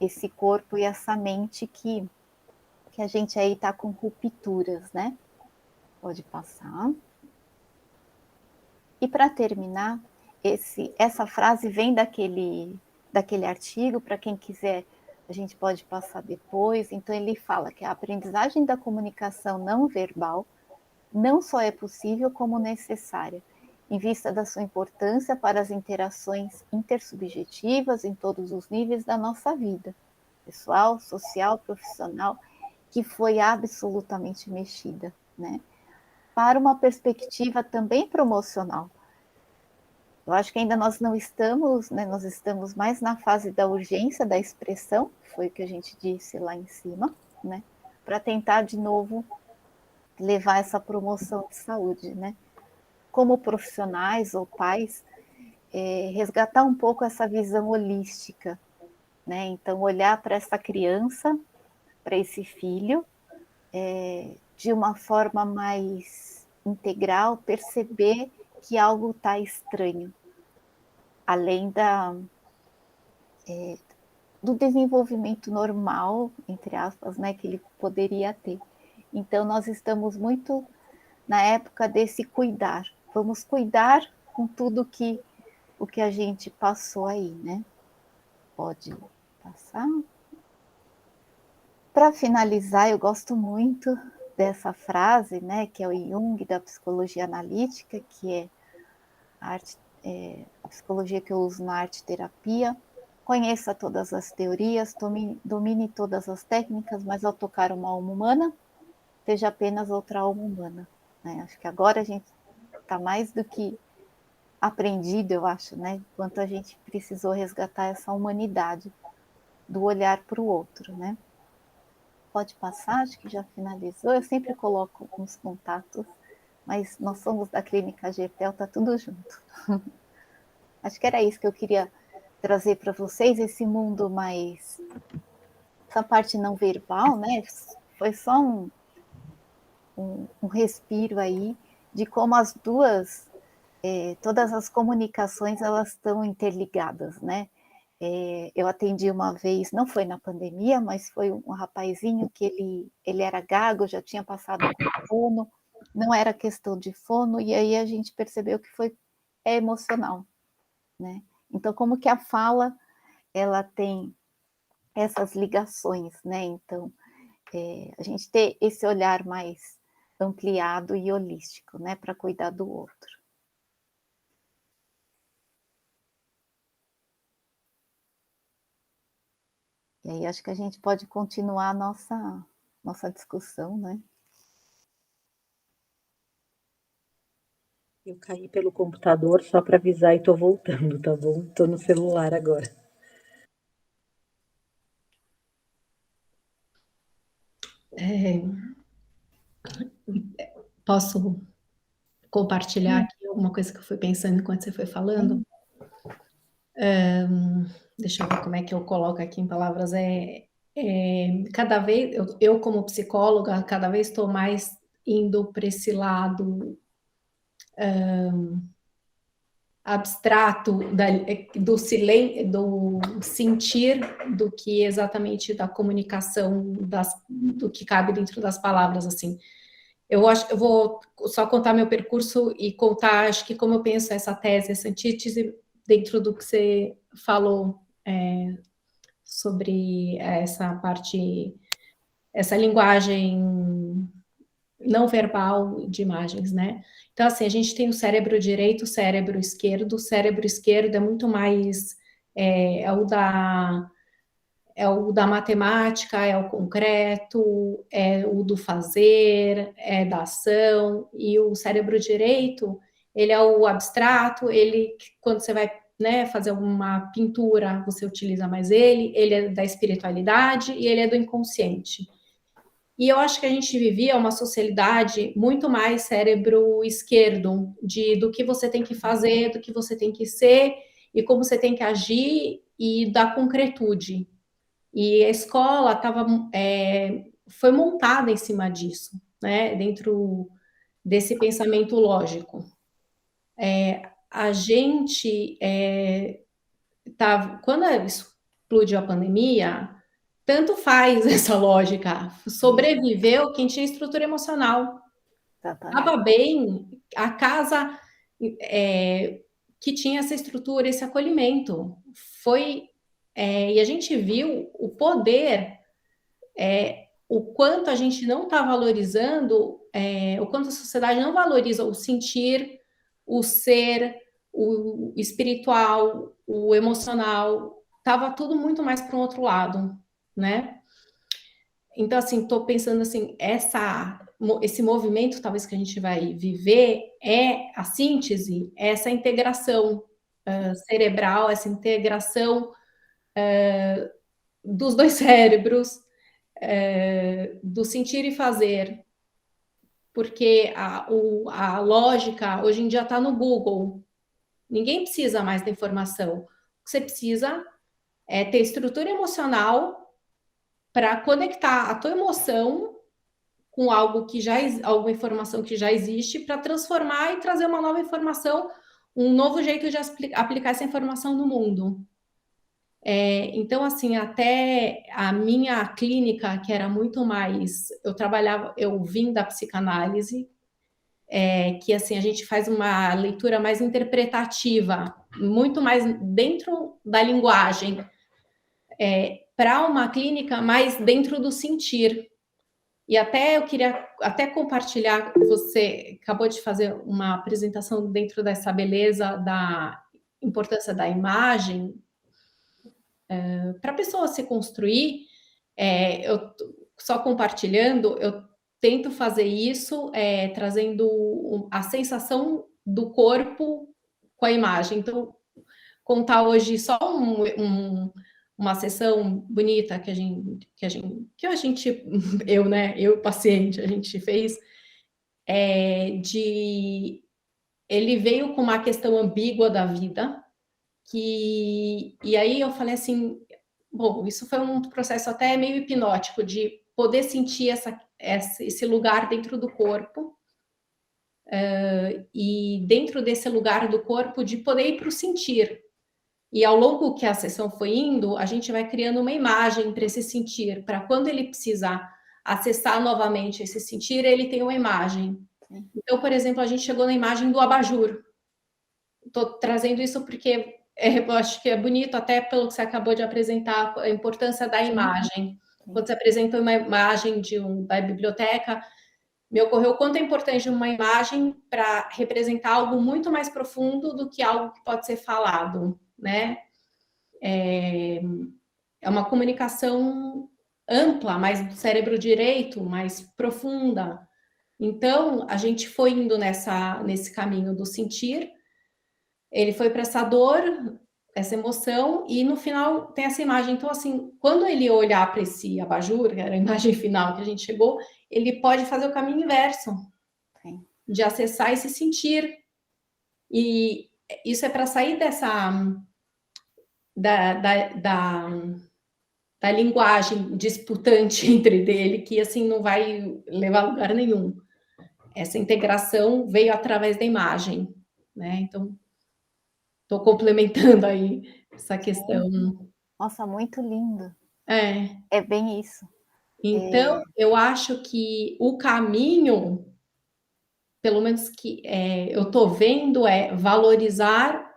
esse corpo e essa mente que a gente aí está com rupturas, né? Pode passar. E para terminar, essa frase vem daquele artigo, para quem quiser, a gente pode passar depois. Então, ele fala que a aprendizagem da comunicação não verbal não só é possível, como necessária, em vista da sua importância para as interações intersubjetivas em todos os níveis da nossa vida, pessoal, social, profissional, que foi absolutamente mexida, né? Para uma perspectiva também promocional. Eu acho que ainda nós não estamos, né? Nós estamos mais na fase da urgência da expressão, que foi o que a gente disse lá em cima, né? Para tentar de novo levar essa promoção de saúde, né? Como profissionais ou pais, resgatar um pouco essa visão holística, né? Então, olhar para essa criança, para esse filho, de uma forma mais integral, perceber que algo está estranho, além do desenvolvimento normal, entre aspas, né, que ele poderia ter. Então, nós estamos muito na época desse cuidar. Vamos cuidar com tudo o que a gente passou aí, né? Pode passar. Para finalizar, eu gosto muito dessa frase, né, que é o Jung da psicologia analítica, que é a psicologia que eu uso na arte-terapia. Conheça todas as teorias, domine todas as técnicas, mas ao tocar uma alma humana, seja apenas outra alma humana. Né? Acho que agora a gente está mais do que aprendido, eu acho, né? Quanto a gente precisou resgatar essa humanidade do olhar para o outro, né? Pode passar, acho que já finalizou. Eu sempre coloco uns contatos, mas nós somos da Clínica GEPEL, tá tudo junto. Acho que era isso que eu queria trazer para vocês, esse mundo mais... essa parte não verbal, né? Foi só um respiro aí de como as duas, todas as comunicações, elas estão interligadas, né? Eu atendi uma vez, não foi na pandemia, mas foi um rapazinho que ele era gago, já tinha passado com fono, não era questão de fono, e aí a gente percebeu que é emocional, né? Então, como que a fala, ela tem essas ligações, né? Então, a gente ter esse olhar mais ampliado e holístico, né? Para cuidar do outro. E aí acho que a gente pode continuar a nossa discussão, né? Eu caí pelo computador só para avisar e tô voltando, tá bom? Tô no celular agora. Posso compartilhar aqui alguma coisa que eu fui pensando enquanto você foi falando? Deixa eu ver como é que eu coloco aqui em palavras. Cada vez, eu como psicóloga, cada vez estou mais indo para esse lado abstrato do silêncio, do sentir, do que exatamente da comunicação, do que cabe dentro das palavras, assim. Eu vou só contar meu percurso e contar, acho que como eu penso essa tese, essa antítese, dentro do que você falou sobre essa parte, essa linguagem não verbal de imagens, né? Então, assim, a gente tem o cérebro direito, o cérebro esquerdo. O cérebro esquerdo é muito mais é o da matemática, é o concreto, é o do fazer, é da ação, e o cérebro direito, ele é o abstrato, ele, quando você vai, né, fazer uma pintura, você utiliza mais ele é da espiritualidade e ele é do inconsciente. E eu acho que a gente vivia uma sociedade muito mais cérebro esquerdo, do que você tem que fazer, do que você tem que ser, e como você tem que agir, e da concretude. E a escola foi montada em cima disso, né? Dentro desse pensamento lógico. A gente quando explodiu a pandemia, tanto faz essa lógica. Sobreviveu quem tinha estrutura emocional. Estava bem, a casa que tinha essa estrutura, esse acolhimento. E a gente viu o poder, o quanto a gente não está valorizando, o quanto a sociedade não valoriza o sentir, o ser, o espiritual, o emocional. Estava tudo muito mais para um outro lado, né? Então, assim, estou pensando assim, esse movimento, talvez, que a gente vai viver é a síntese, essa integração cerebral, essa integração dos dois cérebros, do sentir e fazer, porque a lógica hoje em dia está no Google. Ninguém precisa mais da informação. O que você precisa é ter estrutura emocional para conectar a tua emoção com algo alguma informação que já existe, para transformar e trazer uma nova informação, um novo jeito de aplicar essa informação no mundo. Então, assim, até a minha clínica, que era muito mais... Eu vim da psicanálise, que, assim, a gente faz uma leitura mais interpretativa, muito mais dentro da linguagem, para uma clínica mais dentro do sentir. E até eu queria compartilhar, você acabou de fazer uma apresentação dentro dessa beleza da importância da imagem, para a pessoa se construir, eu só compartilhando, eu tento fazer isso, trazendo a sensação do corpo com a imagem. Então, contar hoje só uma sessão bonita eu paciente, a gente fez, ele veio com uma questão ambígua da vida, e aí eu falei assim, bom, isso foi um processo até meio hipnótico, de poder sentir esse lugar dentro do corpo, e dentro desse lugar do corpo, de poder ir para o sentir. E ao longo que a sessão foi indo, a gente vai criando uma imagem para esse sentir, para quando ele precisar acessar novamente esse sentir, ele tem uma imagem. Então, por exemplo, a gente chegou na imagem do abajur. Estou trazendo isso porque eu acho que é bonito, até pelo que você acabou de apresentar, a importância da imagem. Quando você apresentou uma imagem da biblioteca, me ocorreu o quanto é importante uma imagem para representar algo muito mais profundo do que algo que pode ser falado, né? É uma comunicação ampla, mais do cérebro direito, mais profunda. Então, a gente foi indo nesse caminho do sentir, ele foi para essa dor, essa emoção, e no final tem essa imagem. Então, assim, quando ele olhar para esse abajur, que era a imagem final que a gente chegou, ele pode fazer o caminho inverso. Sim. de acessar e se sentir. E isso é para sair dessa da linguagem disputante entre dele, que assim não vai levar a lugar nenhum. Essa integração veio através da imagem, né? Então, estou complementando aí essa questão. Nossa, muito lindo. É. É bem isso. Então, eu acho que o caminho, pelo menos que eu estou vendo, é valorizar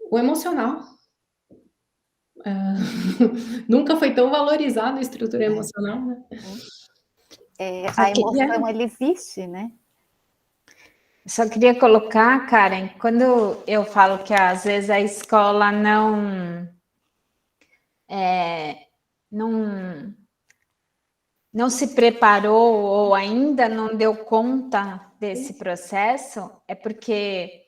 o emocional. Nunca foi tão valorizado a estrutura emocional, né? A emoção, ela existe, né? Só queria colocar, Karen, quando eu falo que às vezes a escola não se preparou ou ainda não deu conta desse processo, é porque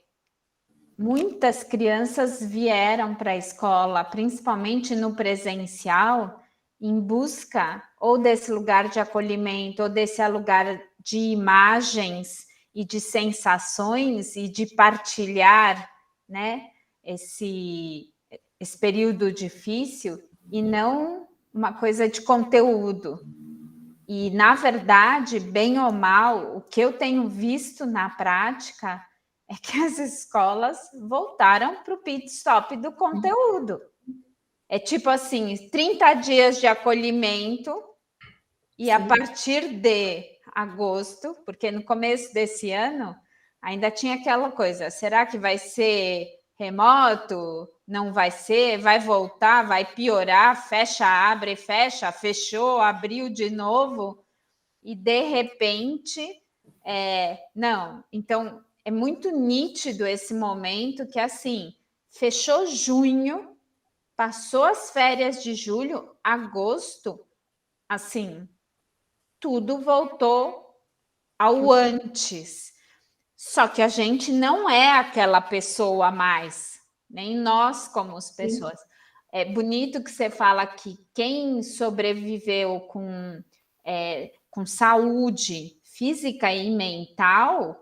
muitas crianças vieram para a escola, principalmente no presencial, em busca ou desse lugar de acolhimento, ou desse lugar de imagens e de sensações e de partilhar, né, esse período difícil, e não uma coisa de conteúdo. E, na verdade, bem ou mal, o que eu tenho visto na prática é que as escolas voltaram para o pit stop do conteúdo. É tipo assim, 30 dias de acolhimento e a partir de agosto, porque no começo desse ano ainda tinha aquela coisa, será que vai ser remoto? Não vai ser? Vai voltar? Vai piorar? Fecha, abre, fecha, fechou, abriu de novo e de repente, não. Então, é muito nítido esse momento que, assim, fechou junho, passou as férias de julho, agosto, assim, tudo voltou ao antes. Só que a gente não é aquela pessoa mais, nem nós como as pessoas. Sim. É bonito que você fala que quem sobreviveu com saúde física e mental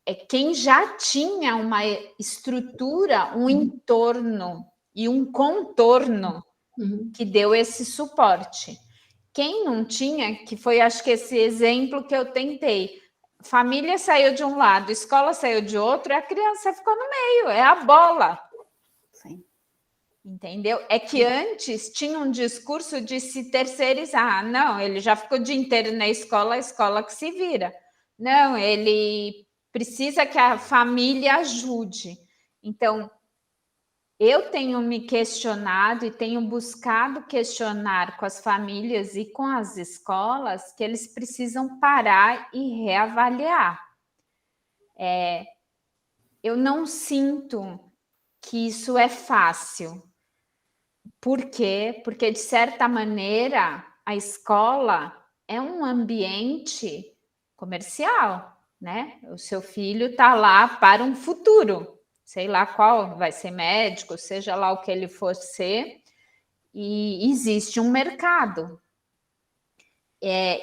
é quem já tinha uma estrutura, um entorno e um contorno que deu esse suporte. Quem não tinha, que foi, acho que esse exemplo que eu tentei, família saiu de um lado, escola saiu de outro, e a criança ficou no meio, é a bola. Sim. Entendeu? É que antes tinha um discurso de se terceirizar. Não, ele já ficou o dia inteiro na escola, a escola que se vira. Não, ele precisa que a família ajude. Então, eu tenho me questionado e tenho buscado questionar com as famílias e com as escolas que eles precisam parar e reavaliar. Eu não sinto que isso é fácil. Por quê? Porque, de certa maneira, a escola é um ambiente comercial, né? O seu filho está lá para um futuro, sei lá qual, vai ser médico, seja lá o que ele for ser, e existe um mercado.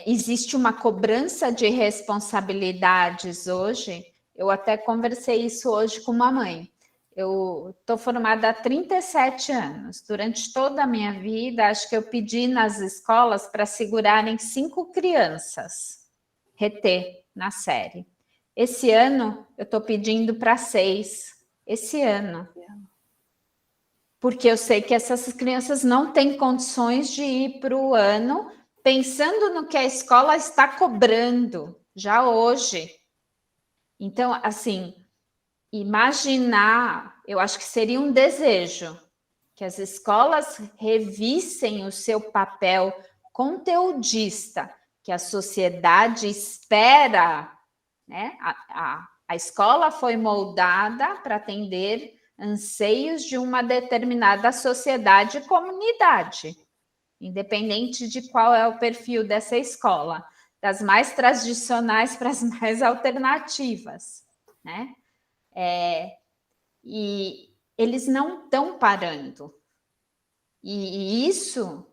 Existe uma cobrança de responsabilidades hoje. Eu até conversei isso hoje com uma mãe. Eu estou formada há 37 anos. Durante toda a minha vida, acho que eu pedi nas escolas para segurarem 5 crianças, reter na série. Esse ano, eu estou pedindo para 6. Esse ano. Porque eu sei que essas crianças não têm condições de ir para o ano pensando no que a escola está cobrando já hoje. Então, assim, imaginar, eu acho que seria um desejo que as escolas revissem o seu papel conteudista, que a sociedade espera, né? A escola foi moldada para atender anseios de uma determinada sociedade e comunidade, independente de qual é o perfil dessa escola, das mais tradicionais para as mais alternativas, né? E eles não estão parando. E isso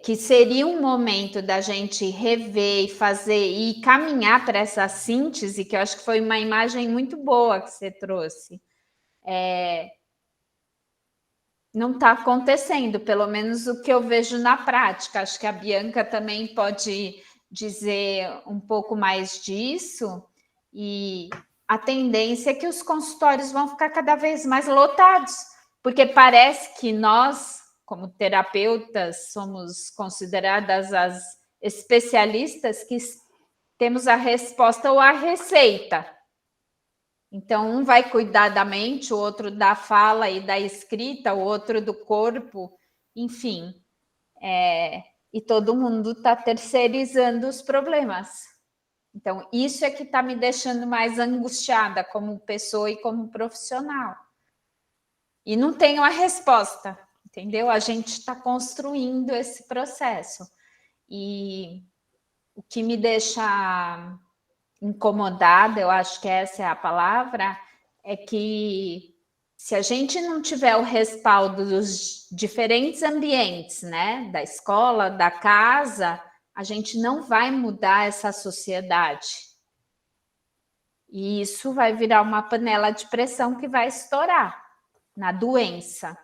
que seria um momento da gente rever e fazer e caminhar para essa síntese, que eu acho que foi uma imagem muito boa que você trouxe. Não está acontecendo, pelo menos o que eu vejo na prática. Acho que a Bianca também pode dizer um pouco mais disso, e a tendência é que os consultórios vão ficar cada vez mais lotados, porque parece que nós, como terapeutas, somos consideradas as especialistas que temos a resposta ou a receita. Então, um vai cuidar da mente, o outro da fala e da escrita, o outro do corpo, enfim. E todo mundo está terceirizando os problemas. Então, isso é que está me deixando mais angustiada como pessoa e como profissional. E não tenho a resposta, entendeu? A gente está construindo esse processo. E o que me deixa incomodada, eu acho que essa é a palavra, é que se a gente não tiver o respaldo dos diferentes ambientes, né, da escola, da casa, a gente não vai mudar essa sociedade. E isso vai virar uma panela de pressão que vai estourar na doença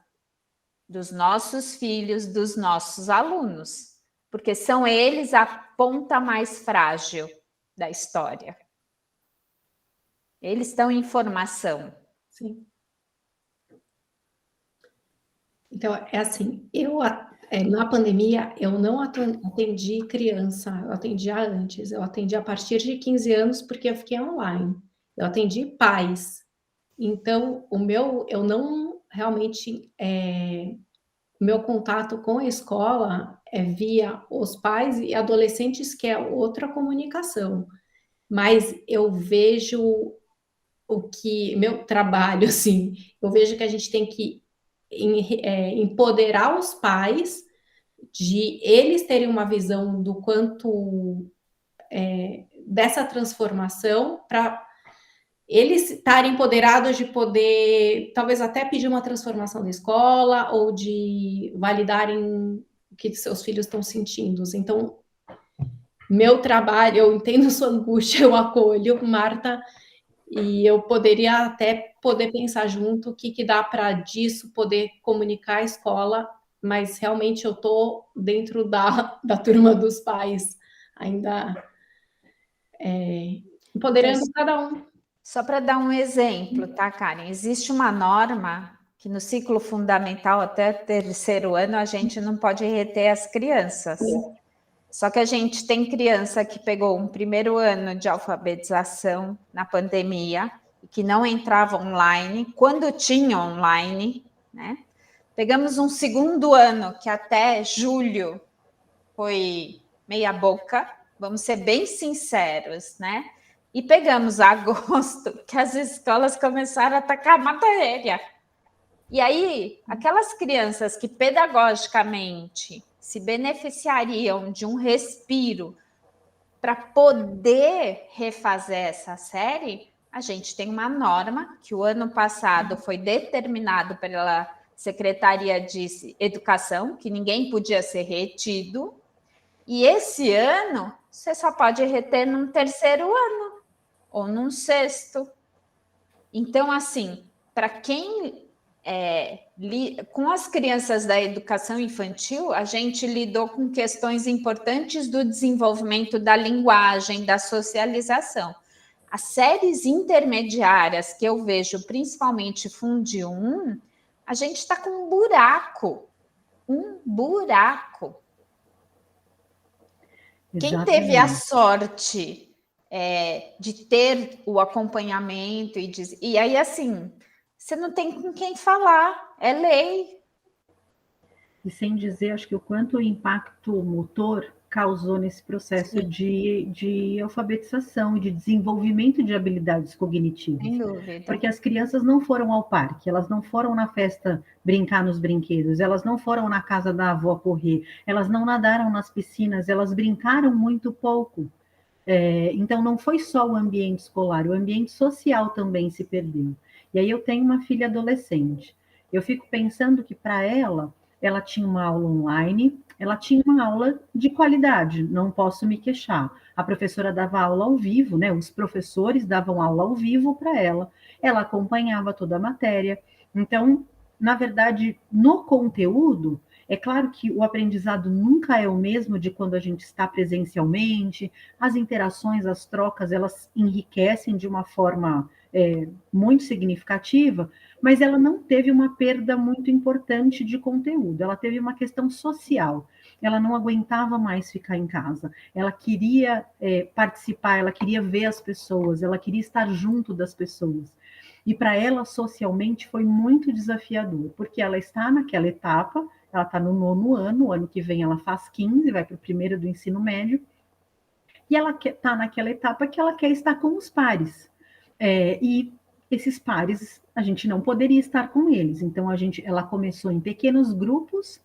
dos nossos filhos, dos nossos alunos, porque são eles a ponta mais frágil da história. Eles estão em formação. Sim. Então, é assim, na pandemia, eu não atendi criança, eu atendia antes, eu atendi a partir de 15 anos, porque eu fiquei online. Eu atendi pais. Então, eu não realmente, o meu contato com a escola é via os pais e adolescentes, que é outra comunicação. Mas eu vejo meu trabalho, assim, eu vejo que a gente tem que empoderar os pais, de eles terem uma visão do quanto dessa transformação, para eles estarem empoderados de poder, talvez até pedir uma transformação da escola, ou de validarem o que seus filhos estão sentindo. Então, meu trabalho, eu entendo sua angústia, eu acolho, Marta, e eu poderia até pensar junto o que dá para disso poder comunicar à escola, mas realmente eu estou dentro da turma dos pais, ainda empoderando cada um. Só para dar um exemplo, tá, Karen? Existe uma norma que no ciclo fundamental até 3º ano a gente não pode reter as crianças. Só que a gente tem criança que pegou um 1º ano de alfabetização na pandemia, que não entrava online, quando tinha online, né? Pegamos um 2º ano, que até julho foi meia boca, vamos ser bem sinceros, né? E pegamos agosto, que as escolas começaram a atacar a matéria. E aí, aquelas crianças que pedagogicamente se beneficiariam de um respiro para poder refazer essa série, a gente tem uma norma que o ano passado foi determinado pela Secretaria de Educação, que ninguém podia ser retido, e esse ano você só pode reter num 3º ano ou num 6º. Então, assim, para quem com as crianças da educação infantil, a gente lidou com questões importantes do desenvolvimento da linguagem, da socialização. As séries intermediárias que eu vejo, principalmente Fundi 1, a gente está com um buraco. Quem teve a sorte de ter o acompanhamento e aí, assim, você não tem com quem falar, é lei. E sem dizer, acho que o quanto o impacto motor causou nesse processo de alfabetização e de desenvolvimento de habilidades cognitivas. Sem dúvida. Porque as crianças não foram ao parque, elas não foram na festa brincar nos brinquedos, elas não foram na casa da avó correr, elas não nadaram nas piscinas, elas brincaram muito pouco. Então, não foi só o ambiente escolar, o ambiente social também se perdeu. E aí eu tenho uma filha adolescente. Eu fico pensando que para ela, ela tinha uma aula online, ela tinha uma aula de qualidade, não posso me queixar. A professora dava aula ao vivo, né? Os professores davam aula ao vivo para ela acompanhava toda a matéria. Então, na verdade, no conteúdo, é claro que o aprendizado nunca é o mesmo de quando a gente está presencialmente, as interações, as trocas, elas enriquecem de uma forma muito significativa, mas ela não teve uma perda muito importante de conteúdo, ela teve uma questão social, ela não aguentava mais ficar em casa, ela queria participar, ela queria ver as pessoas, ela queria estar junto das pessoas. E para ela, socialmente, foi muito desafiador, porque ela está naquela etapa, ela está no 9º ano, o ano que vem ela faz 15, vai para o 1º do ensino médio, e ela está naquela etapa que ela quer estar com os pares. E esses pares, a gente não poderia estar com eles. Então, ela começou em pequenos grupos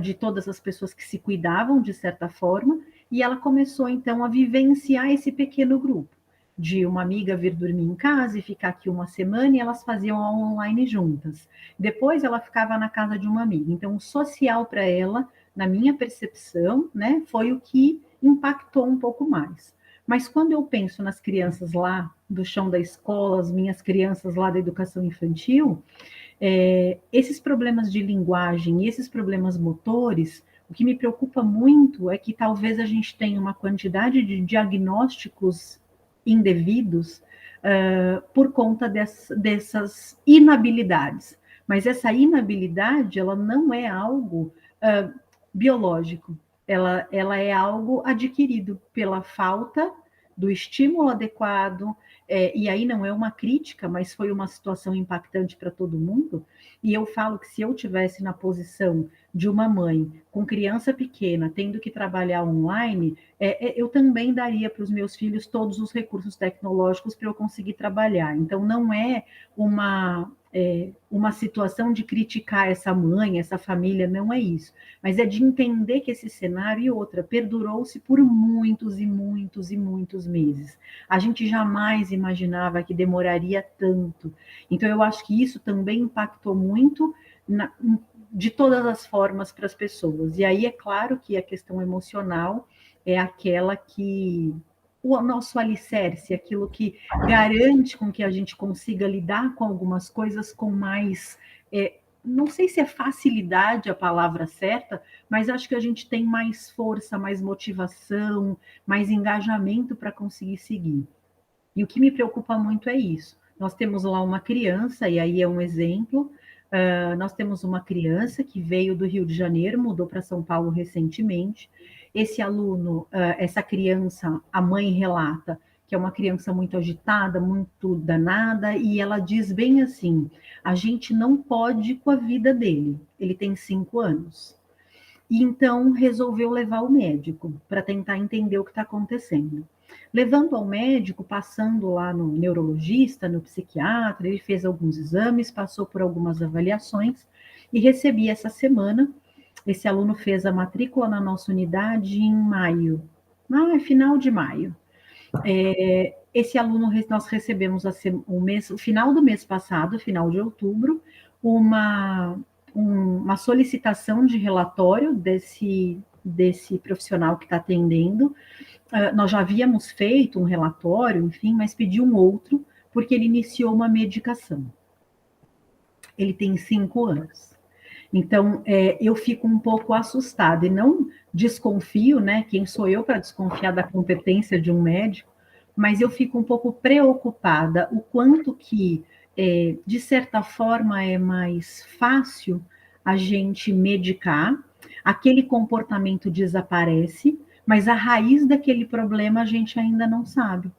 de todas as pessoas que se cuidavam, de certa forma, e ela começou, então, a vivenciar esse pequeno grupo. De uma amiga vir dormir em casa e ficar aqui uma semana, e elas faziam a online juntas. Depois, ela ficava na casa de uma amiga. Então, o social para ela, na minha percepção, né, foi o que impactou um pouco mais. Mas quando eu penso nas crianças lá do chão da escola, as minhas crianças lá da educação infantil, esses problemas de linguagem e esses problemas motores, o que me preocupa muito é que talvez a gente tenha uma quantidade de diagnósticos indevidos por conta dessas inabilidades. Mas essa inabilidade, ela não é algo biológico, ela é algo adquirido pela falta do estímulo adequado, e aí não é uma crítica, mas foi uma situação impactante para todo mundo, e eu falo que se eu tivesse na posição de uma mãe com criança pequena, tendo que trabalhar online, eu também daria para os meus filhos todos os recursos tecnológicos para eu conseguir trabalhar. Então, não é uma situação de criticar essa mãe, essa família, não é isso, mas é de entender que esse cenário e outra perdurou-se por muitos e muitos e muitos meses. A gente jamais imaginava que demoraria tanto. Então, eu acho que isso também impactou muito de todas as formas para as pessoas. E aí é claro que a questão emocional é aquela que o nosso alicerce, aquilo que garante com que a gente consiga lidar com algumas coisas com mais, não sei se é facilidade a palavra certa, mas acho que a gente tem mais força, mais motivação, mais engajamento para conseguir seguir. E o que me preocupa muito é isso. Nós temos lá uma criança, e aí é um exemplo, nós temos uma criança que veio do Rio de Janeiro, mudou para São Paulo recentemente. Esse aluno, essa criança, a mãe relata que é uma criança muito agitada, muito danada, e ela diz bem assim, a gente não pode com a vida dele, ele tem 5 anos. E então resolveu levar ao médico para tentar entender o que está acontecendo. Levando ao médico, passando lá no neurologista, no psiquiatra, ele fez alguns exames, passou por algumas avaliações e recebi essa semana. Esse aluno fez a matrícula na nossa unidade em maio, final de maio. Esse aluno, nós recebemos o final do mês passado, final de outubro, uma solicitação de relatório desse profissional que está atendendo. Nós já havíamos feito um relatório, enfim, mas pedi um outro, porque ele iniciou uma medicação. Ele tem 5 anos. Então, eu fico um pouco assustada, e não desconfio, né? Quem sou eu para desconfiar da competência de um médico, mas eu fico um pouco preocupada o quanto que, de certa forma, é mais fácil a gente medicar, aquele comportamento desaparece, mas a raiz daquele problema a gente ainda não sabe.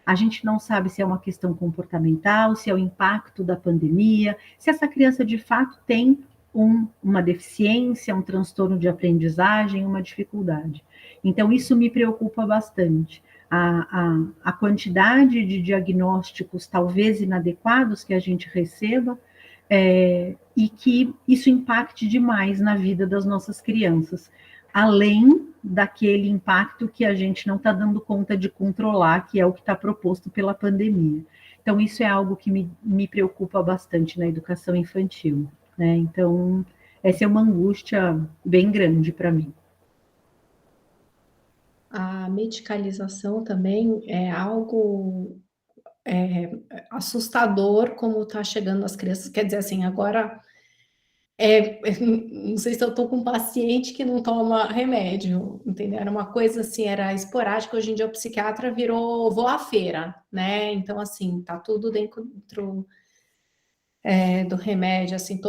A gente não sabe se é uma questão comportamental, se é o impacto da pandemia, se essa criança de fato tem uma deficiência, um transtorno de aprendizagem, uma dificuldade. Então, isso me preocupa bastante. A quantidade de diagnósticos talvez inadequados que a gente receba, e que isso impacte demais na vida das nossas crianças, além daquele impacto que a gente não está dando conta de controlar, que é o que está proposto pela pandemia. Então, isso é algo que me preocupa bastante na educação infantil, né? Então, Essa é uma angústia bem grande para mim. A medicalização também é algo assustador como está chegando as crianças. Quer dizer, assim, agora não sei se eu estou com um paciente que não toma remédio, entendeu? Era uma coisa assim, era esporádica. Hoje em dia o psiquiatra virou vou à feira, né? Então, assim, tá tudo dentro do remédio, assim,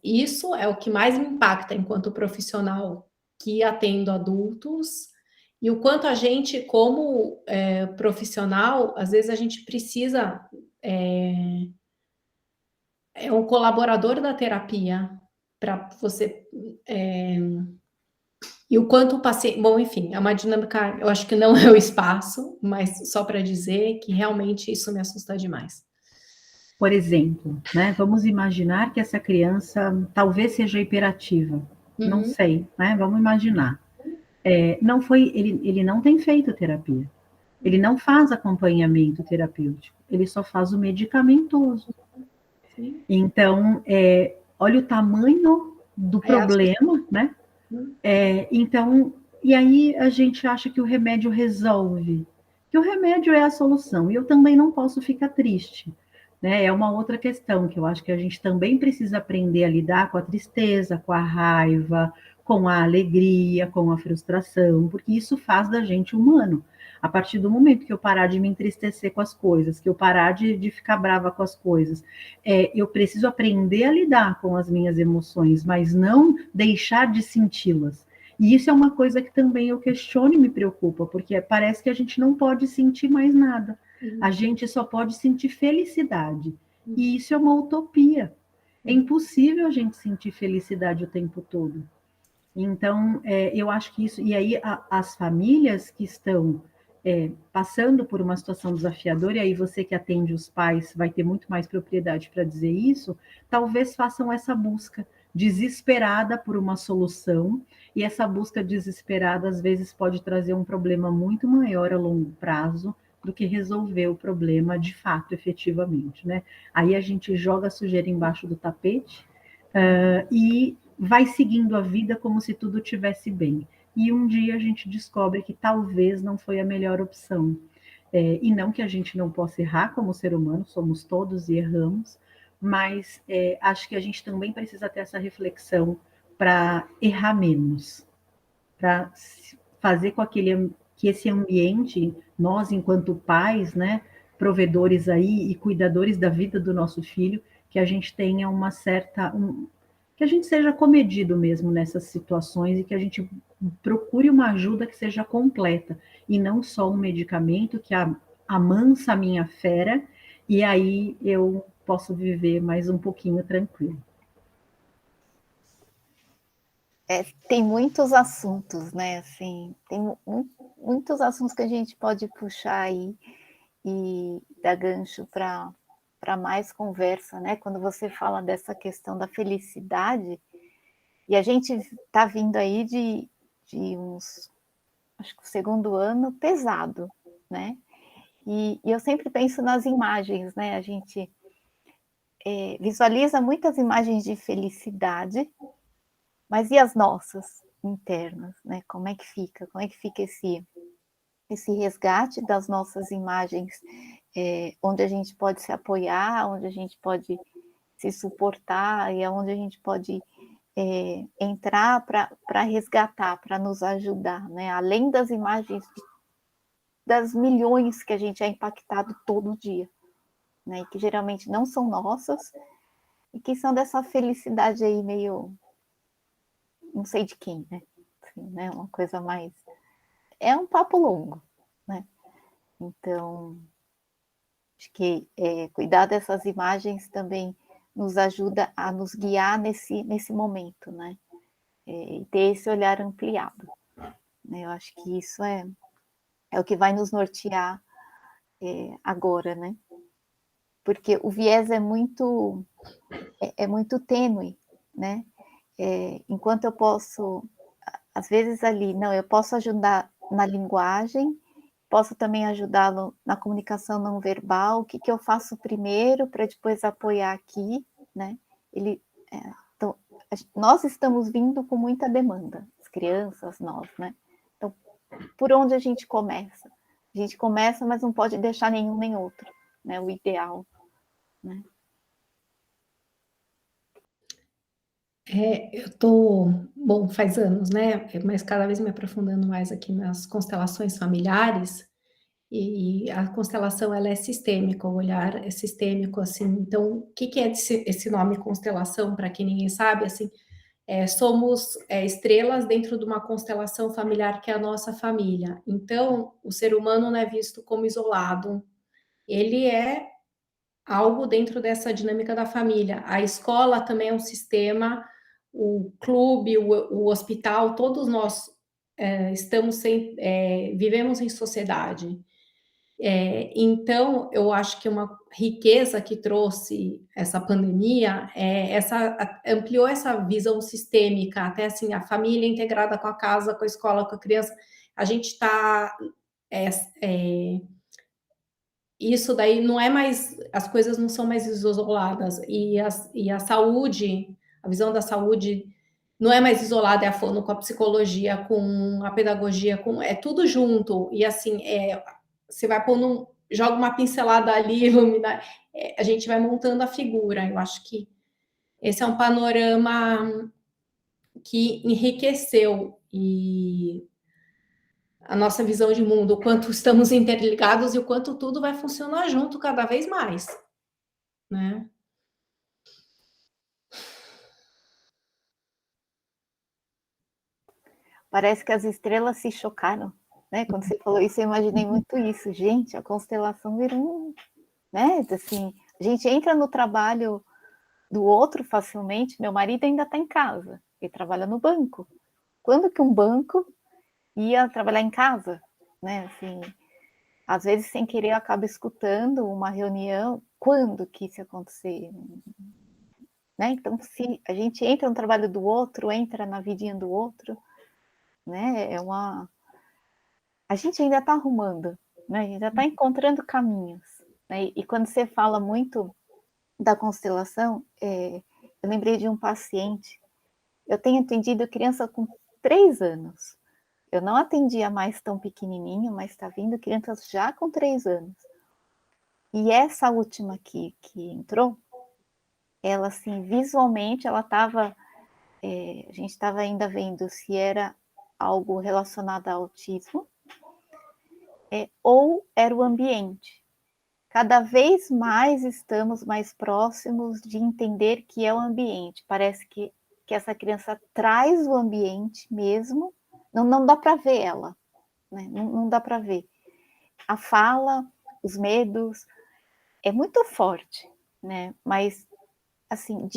isso é o que mais me impacta enquanto profissional que atendo adultos, e o quanto a gente, como profissional, às vezes a gente precisa um colaborador da terapia para você. E o quanto o paciente. Bom, enfim, é uma dinâmica, eu acho que não é o espaço, mas só para dizer que realmente isso me assusta demais. Por exemplo, né, vamos imaginar que essa criança talvez seja hiperativa. Não sei, né? Vamos imaginar. Não foi, ele não tem feito terapia. Ele não faz acompanhamento terapêutico. Ele só faz o medicamentoso. Sim. Então, olha o tamanho do problema, né? Então, e aí a gente acha que o remédio resolve, que o remédio é a solução. E eu também não posso ficar triste, né? É uma outra questão que eu acho que a gente também precisa aprender a lidar com a tristeza, com a raiva, com a alegria, com a frustração, porque isso faz da gente humano. A partir do momento que eu parar de me entristecer com as coisas, que eu parar de ficar brava com as coisas, eu preciso aprender a lidar com as minhas emoções, mas não deixar de senti-las. E isso é uma coisa que também eu questiono e me preocupa, porque parece que a gente não pode sentir mais nada. A gente só pode sentir felicidade. E isso é uma utopia. É impossível a gente sentir felicidade o tempo todo. Então, eu acho que isso... E aí, as famílias que estão passando por uma situação desafiadora, e aí você que atende os pais vai ter muito mais propriedade para dizer isso, talvez façam essa busca desesperada por uma solução, e essa busca desesperada às vezes pode trazer um problema muito maior a longo prazo do que resolver o problema de fato, efetivamente, né? Aí a gente joga a sujeira embaixo do tapete e vai seguindo a vida como se tudo tivesse bem. E um dia a gente descobre que talvez não foi a melhor opção. E não que a gente não possa errar como ser humano, somos todos e erramos, mas acho que a gente também precisa ter essa reflexão para errar menos, para fazer com que esse ambiente, nós enquanto pais, né, provedores aí e cuidadores da vida do nosso filho, que a gente tenha uma certa... que a gente seja comedido mesmo nessas situações e que a gente procure uma ajuda que seja completa e não só um medicamento que amansa a minha fera e aí eu posso viver mais um pouquinho tranquilo. Tem muitos assuntos, né? Assim, tem muitos assuntos que a gente pode puxar aí e dar gancho para mais conversa, né? Quando você fala dessa questão da felicidade, e a gente está vindo aí de uns, acho que o segundo ano pesado, né? E eu sempre penso nas imagens, né? A gente visualiza muitas imagens de felicidade, mas e as nossas internas, né? Como é que fica? Como é que fica esse resgate das nossas imagens, onde a gente pode se apoiar, onde a gente pode se suportar e onde a gente pode entrar para resgatar, para nos ajudar, né? Além das imagens das milhões que a gente é impactado todo dia, né? E que geralmente não são nossas e que são dessa felicidade aí meio não sei de quem, né? Assim, né? Uma coisa mais... É um papo longo, né? Então, acho que cuidar dessas imagens também nos ajuda a nos guiar nesse momento, né? E ter esse olhar ampliado. Né? Eu acho que isso é o que vai nos nortear agora, né? Porque o viés é muito tênue, né? Enquanto eu posso, às vezes ali, não, eu posso ajudar na linguagem, posso também ajudá-lo na comunicação não verbal, o que eu faço primeiro para depois apoiar aqui, né? Então, nós estamos vindo com muita demanda, as crianças, nós, né? Então, por onde a gente começa? A gente começa, mas não pode deixar nenhum nem outro, né? O ideal, né? Eu tô, bom, faz anos, né? Mas cada vez me aprofundando mais aqui nas constelações familiares, e a constelação ela é sistêmica, o olhar é sistêmico, assim. Então, o que que é esse nome constelação, para quem ninguém sabe, assim, somos estrelas dentro de uma constelação familiar que é a nossa família. Então, o ser humano não é visto como isolado, ele é algo dentro dessa dinâmica da família. A escola também é um sistema, o clube, o hospital, todos nós vivemos em sociedade. Então, eu acho que uma riqueza que trouxe essa pandemia ampliou essa visão sistêmica, até assim, a família integrada com a casa, com a escola, com a criança. A gente está. Isso daí não é mais. As coisas não são mais isoladas, e a saúde, a visão da saúde não é mais isolada, é a fono com a psicologia, com a pedagogia, é tudo junto, e assim, você vai pondo, joga uma pincelada ali, ilumina, a gente vai montando a figura. Eu acho que esse é um panorama que enriqueceu a nossa visão de mundo, o quanto estamos interligados e o quanto tudo vai funcionar junto cada vez mais, né? Parece que as estrelas se chocaram, né? Quando você falou isso, eu imaginei muito isso. Gente, a constelação virou, né? Assim, a gente entra no trabalho do outro facilmente. Meu marido ainda está em casa, ele trabalha no banco. Quando que um banco ia trabalhar em casa, né? Assim, às vezes sem querer acaba escutando uma reunião. Quando que isso ia acontecer? Né? Então, se a gente entra no trabalho do outro, entra na vidinha do outro, né? A gente ainda está arrumando, né? A gente ainda está encontrando caminhos, né? E quando você fala muito da constelação, eu lembrei de um paciente. Eu tenho atendido criança com 3 anos. Eu não atendia mais tão pequenininho, mas está vindo crianças já com 3 anos. E essa última aqui que entrou, ela assim, visualmente, ela estava... a gente estava ainda vendo se era algo relacionado ao autismo, ou era o ambiente. Cada vez mais estamos mais próximos de entender que é o ambiente. Parece que essa criança traz o ambiente mesmo, não dá para ver ela, né? Não dá para ver. A fala, os medos, é muito forte, né? Mas, assim,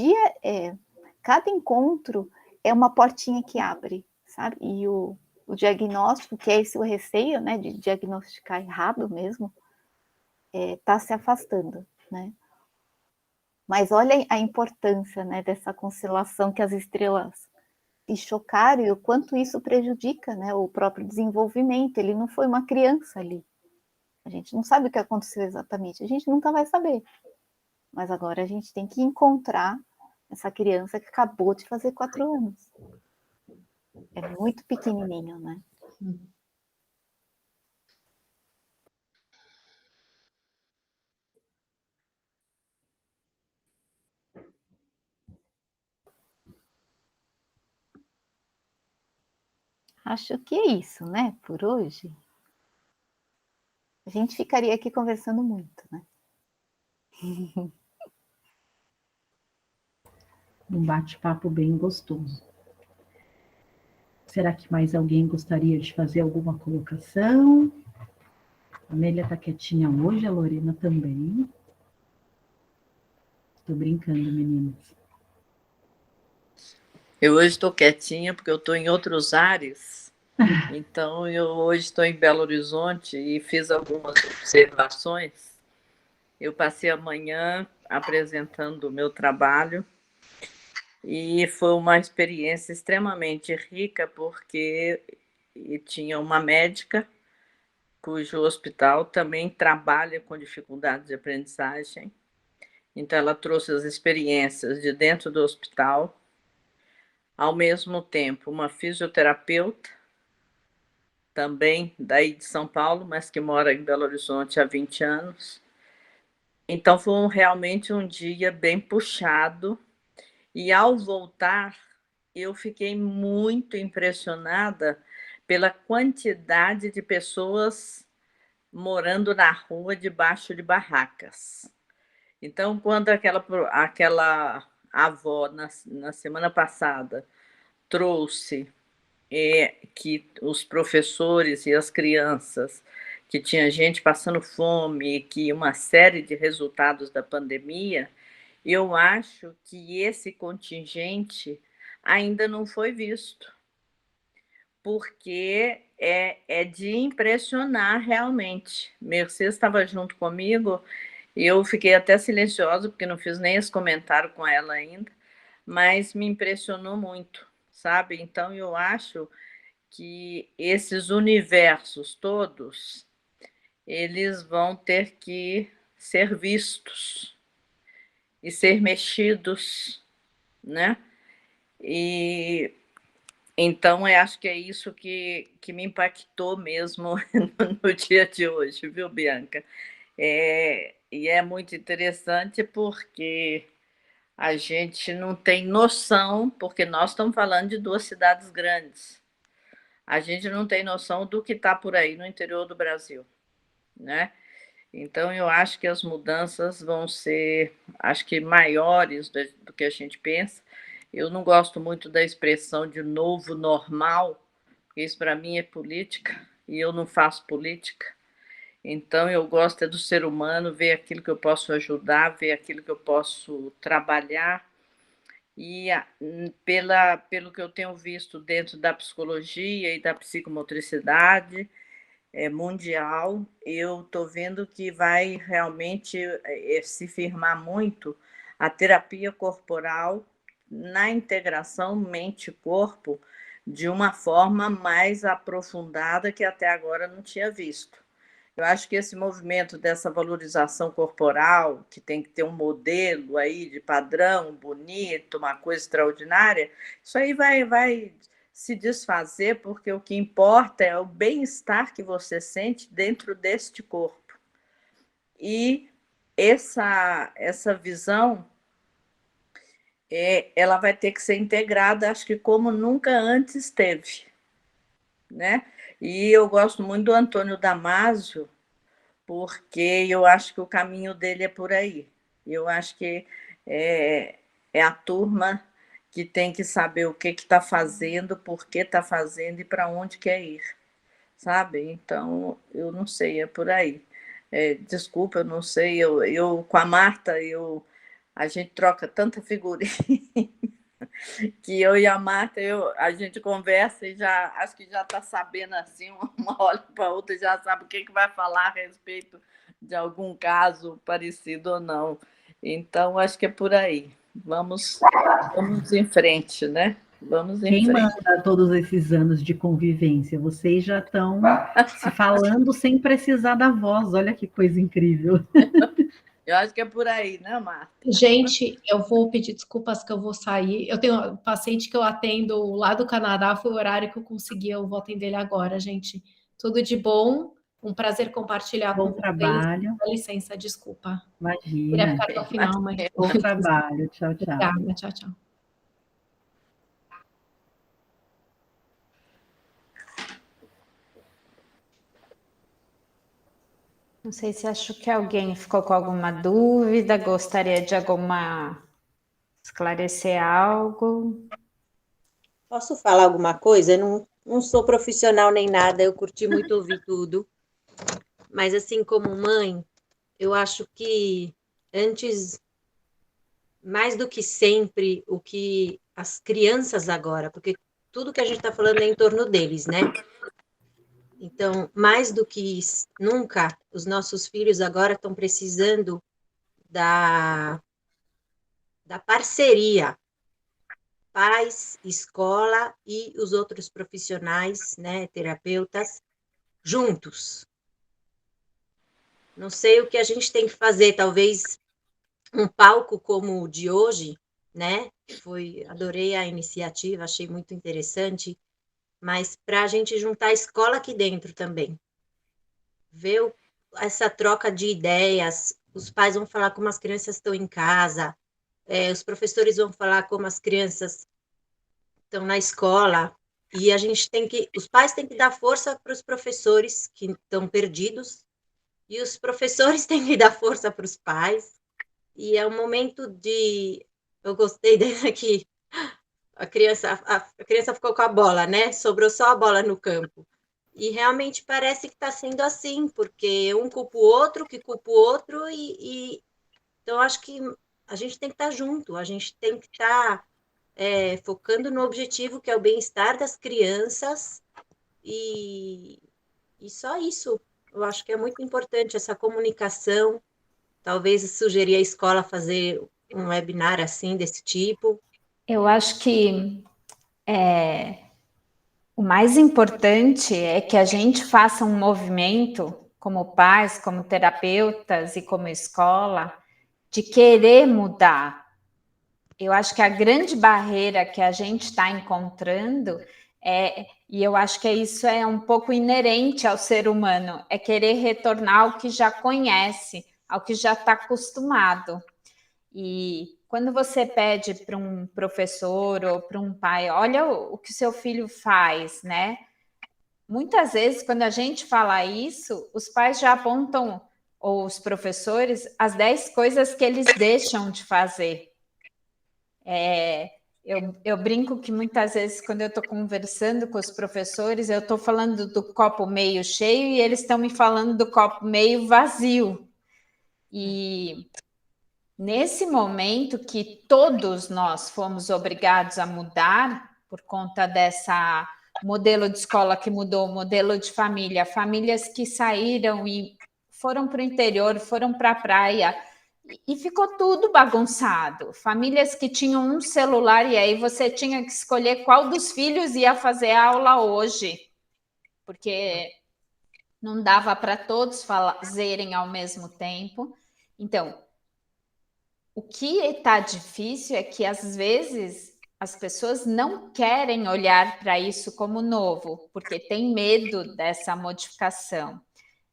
cada encontro é uma portinha que abre, sabe? E o diagnóstico, que é esse o receio, né, de diagnosticar errado mesmo, está se afastando, né? Mas olha a importância, né, dessa constelação que as estrelas se chocaram e o quanto isso prejudica, né, o próprio desenvolvimento. Ele não foi uma criança ali. A gente não sabe o que aconteceu exatamente, a gente nunca vai saber. Mas agora a gente tem que encontrar essa criança que acabou de fazer 4 anos. É muito pequenininho, né? Acho que é isso, né, por hoje. A gente ficaria aqui conversando muito, né? Um bate-papo bem gostoso. Será que mais alguém gostaria de fazer alguma colocação? A Amélia está quietinha hoje, a Lorena também. Estou brincando, meninas. Eu hoje estou quietinha porque eu estou em outros ares. Então, eu hoje estou em Belo Horizonte e fiz algumas observações. Eu passei a manhã apresentando o meu trabalho e foi uma experiência extremamente rica porque tinha uma médica cujo hospital também trabalha com dificuldades de aprendizagem. Então, ela trouxe as experiências de dentro do hospital ao mesmo tempo, uma fisioterapeuta, também daí de São Paulo, mas que mora em Belo Horizonte há 20 anos. Então, foi realmente um dia bem puxado. E, ao voltar, eu fiquei muito impressionada pela quantidade de pessoas morando na rua debaixo de barracas. Então, quando aquela avó, na semana passada, trouxe que os professores e as crianças, que tinha gente passando fome, que uma série de resultados da pandemia, eu acho que esse contingente ainda não foi visto, porque é de impressionar realmente. Mercedes estava junto comigo, e eu fiquei até silenciosa, porque não fiz nem esse comentário com ela ainda, mas me impressionou muito, sabe? Então, eu acho que esses universos todos, eles vão ter que ser vistos e ser mexidos, né? E então, eu acho que é isso que me impactou mesmo no dia de hoje, viu, Bianca? E é muito interessante porque a gente não tem noção, porque nós estamos falando de 2 cidades grandes, a gente não tem noção do que está por aí no interior do Brasil, né? Então, eu acho que as mudanças vão ser, acho que maiores do que a gente pensa. Eu não gosto muito da expressão de novo normal, porque isso para mim é política, e eu não faço política. Então, eu gosto do ser humano, ver aquilo que eu posso ajudar, ver aquilo que eu posso trabalhar. E pelo que eu tenho visto dentro da psicologia e da psicomotricidade mundial, eu estou vendo que vai realmente se firmar muito a terapia corporal na integração mente-corpo de uma forma mais aprofundada que até agora não tinha visto. Eu acho que esse movimento dessa valorização corporal, que tem que ter um modelo aí de padrão, bonito, uma coisa extraordinária, isso aí vai se desfazer, porque o que importa é o bem-estar que você sente dentro deste corpo. E essa visão, ela vai ter que ser integrada, acho que como nunca antes teve, né? E eu gosto muito do Antônio Damasio, porque eu acho que o caminho dele é por aí. Eu acho que é a turma que tem que saber o que está fazendo, por que está fazendo e para onde quer ir, sabe? Então, eu não sei, é por aí. Desculpa, eu não sei, eu com a Marta, a gente troca tanta figurinha que eu e a Marta, a gente conversa e já acho que já está sabendo assim, uma olha para a outra, já sabe o que vai falar a respeito de algum caso parecido ou não. Então, acho que é por aí. Vamos em frente, né? Vamos em Quem frente. manda todos esses anos de convivência? Vocês já estão se falando sem precisar da voz. Olha que coisa incrível. Eu acho que é por aí, né, Marta? Gente, eu vou pedir desculpas que eu vou sair. Eu tenho um paciente que eu atendo lá do Canadá, foi o horário que eu consegui, eu vou atender ele agora, gente. Tudo de bom, um prazer compartilhar Bom com vocês. trabalho. Dá licença, desculpa. Queria Imagina. ficar até o final, mas... Bom trabalho. Tchau, tchau. Obrigada, tchau, tchau. Não sei se acho que alguém ficou com alguma dúvida, gostaria de esclarecer algo. Posso falar alguma coisa? Eu não sou profissional nem nada, eu curti muito ouvir tudo. Mas, assim, como mãe, eu acho que antes, mais do que sempre, o que as crianças agora, porque tudo que a gente está falando é em torno deles, né? Então, mais do que nunca, os nossos filhos agora estão precisando da parceria, pais, escola e os outros profissionais, né, terapeutas, juntos. Não sei o que a gente tem que fazer, talvez um palco como o de hoje, né? Adorei a iniciativa, achei muito interessante, mas para a gente juntar a escola aqui dentro também, ver essa troca de ideias, os pais vão falar como as crianças estão em casa, os professores vão falar como as crianças estão na escola, e a gente os pais têm que dar força para os professores que estão perdidos, e os professores têm que dar força para os pais, e é um momento eu gostei desse aqui, a criança ficou com a bola, né? Sobrou só a bola no campo. E realmente parece que está sendo assim, porque um culpa o outro, que culpa o outro, então acho que a gente tem que estar junto, a gente tem que estar focando no objetivo que é o bem-estar das crianças, e só isso. Eu acho que é muito importante essa comunicação. Talvez sugerir à escola fazer um webinar assim, desse tipo. Eu acho que o mais importante é que a gente faça um movimento, como pais, como terapeutas e como escola, de querer mudar. Eu acho que a grande barreira que a gente está encontrando e eu acho que isso é um pouco inerente ao ser humano, é querer retornar ao que já conhece, ao que já está acostumado. E quando você pede para um professor ou para um pai, olha o que seu filho faz, né? Muitas vezes, quando a gente fala isso, os pais já apontam, ou os professores, as 10 coisas que eles deixam de fazer. Eu brinco que muitas vezes, quando eu estou conversando com os professores, eu estou falando do copo meio cheio e eles estão me falando do copo meio vazio. E nesse momento que todos nós fomos obrigados a mudar por conta dessa modelo de escola que mudou, modelo de família, famílias que saíram e foram para o interior, foram para a praia, e ficou tudo bagunçado. Famílias que tinham um celular e aí você tinha que escolher qual dos filhos ia fazer a aula hoje, porque não dava para todos fazerem ao mesmo tempo. Então, o que está difícil é que, às vezes, as pessoas não querem olhar para isso como novo, porque tem medo dessa modificação.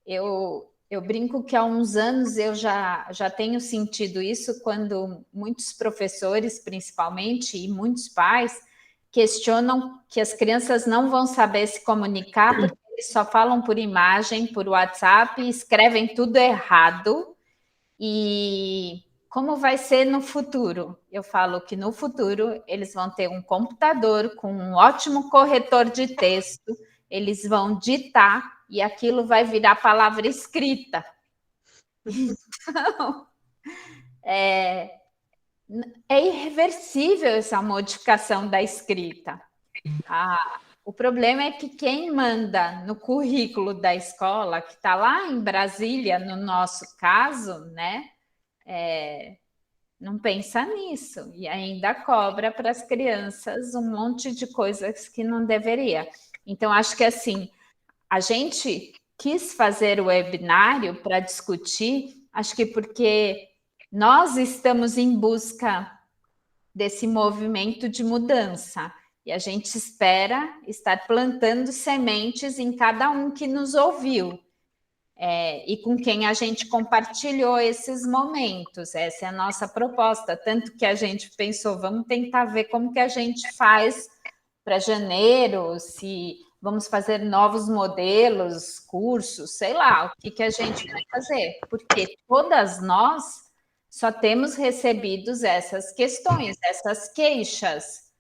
Eu brinco que há uns anos eu já tenho sentido isso quando muitos professores, principalmente, e muitos pais, questionam que as crianças não vão saber se comunicar porque eles só falam por imagem, por WhatsApp, escrevem tudo errado. E como vai ser no futuro? Eu falo que no futuro eles vão ter um computador com um ótimo corretor de texto, eles vão ditar e aquilo vai virar palavra escrita. Então, é irreversível essa modificação da escrita. O problema é que quem manda no currículo da escola, que está lá em Brasília, no nosso caso, né, não pensa nisso e ainda cobra para as crianças um monte de coisas que não deveria. Então, acho que assim, a gente quis fazer o webinário para discutir, acho que porque nós estamos em busca desse movimento de mudança e a gente espera estar plantando sementes em cada um que nos ouviu. E com quem a gente compartilhou esses momentos. Essa é a nossa proposta, tanto que a gente pensou, vamos tentar ver como que a gente faz para janeiro, se vamos fazer novos modelos, cursos, sei lá, o que a gente vai fazer, porque todas nós só temos recebido essas questões, essas queixas.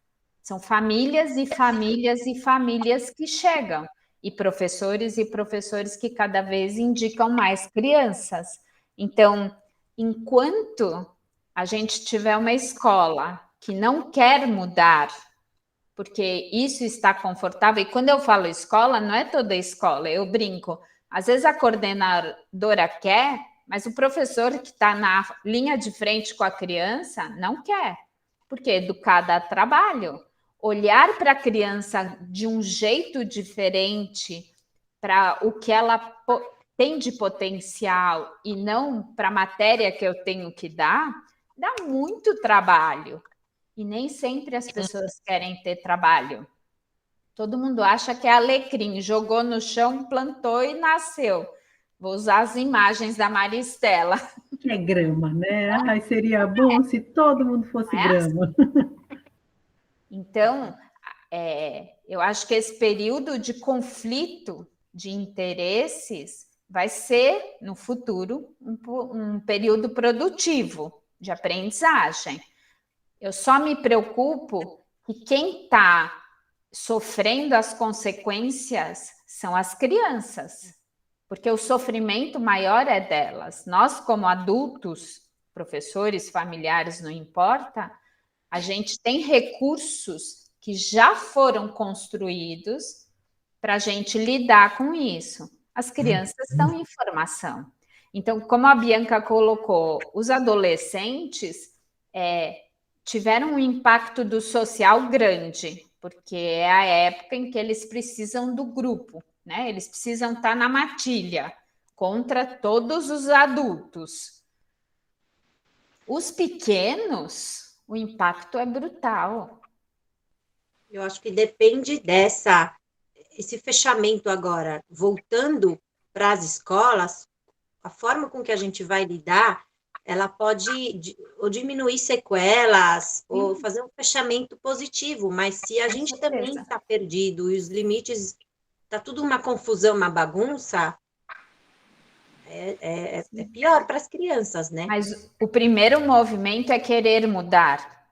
São famílias e famílias e famílias que chegam. E professores que cada vez indicam mais crianças. Então, enquanto a gente tiver uma escola que não quer mudar, porque isso está confortável, e quando eu falo escola, não é toda escola, eu brinco, às vezes a coordenadora quer, mas o professor que está na linha de frente com a criança não quer, porque educar dá trabalho. Olhar para a criança de um jeito diferente para o que ela tem de potencial e não para a matéria que eu tenho que dar, dá muito trabalho. E nem sempre as pessoas querem ter trabalho. Todo mundo acha que é alecrim, jogou no chão, plantou e nasceu. Vou usar as imagens da Maristela. Que é grama, né? Ai, seria bom se todo mundo fosse grama. Então, eu acho que esse período de conflito de interesses vai ser, no futuro, um período produtivo de aprendizagem. Eu só me preocupo que quem está sofrendo as consequências são as crianças, porque o sofrimento maior é delas. Nós, como adultos, professores, familiares, não importa, a gente tem recursos que já foram construídos para a gente lidar com isso. As crianças estão em formação. Então, como a Bianca colocou, os adolescentes tiveram um impacto do social grande, porque é a época em que eles precisam do grupo, né? Eles precisam estar na matilha contra todos os adultos. Os pequenos, o impacto é brutal. Eu acho que depende esse fechamento agora, voltando para as escolas, a forma com que a gente vai lidar, ela pode ou diminuir sequelas, ou fazer um fechamento positivo, mas se a gente também está perdido e os limites, está tudo uma confusão, uma bagunça, é pior para as crianças, né? Mas o primeiro movimento é querer mudar.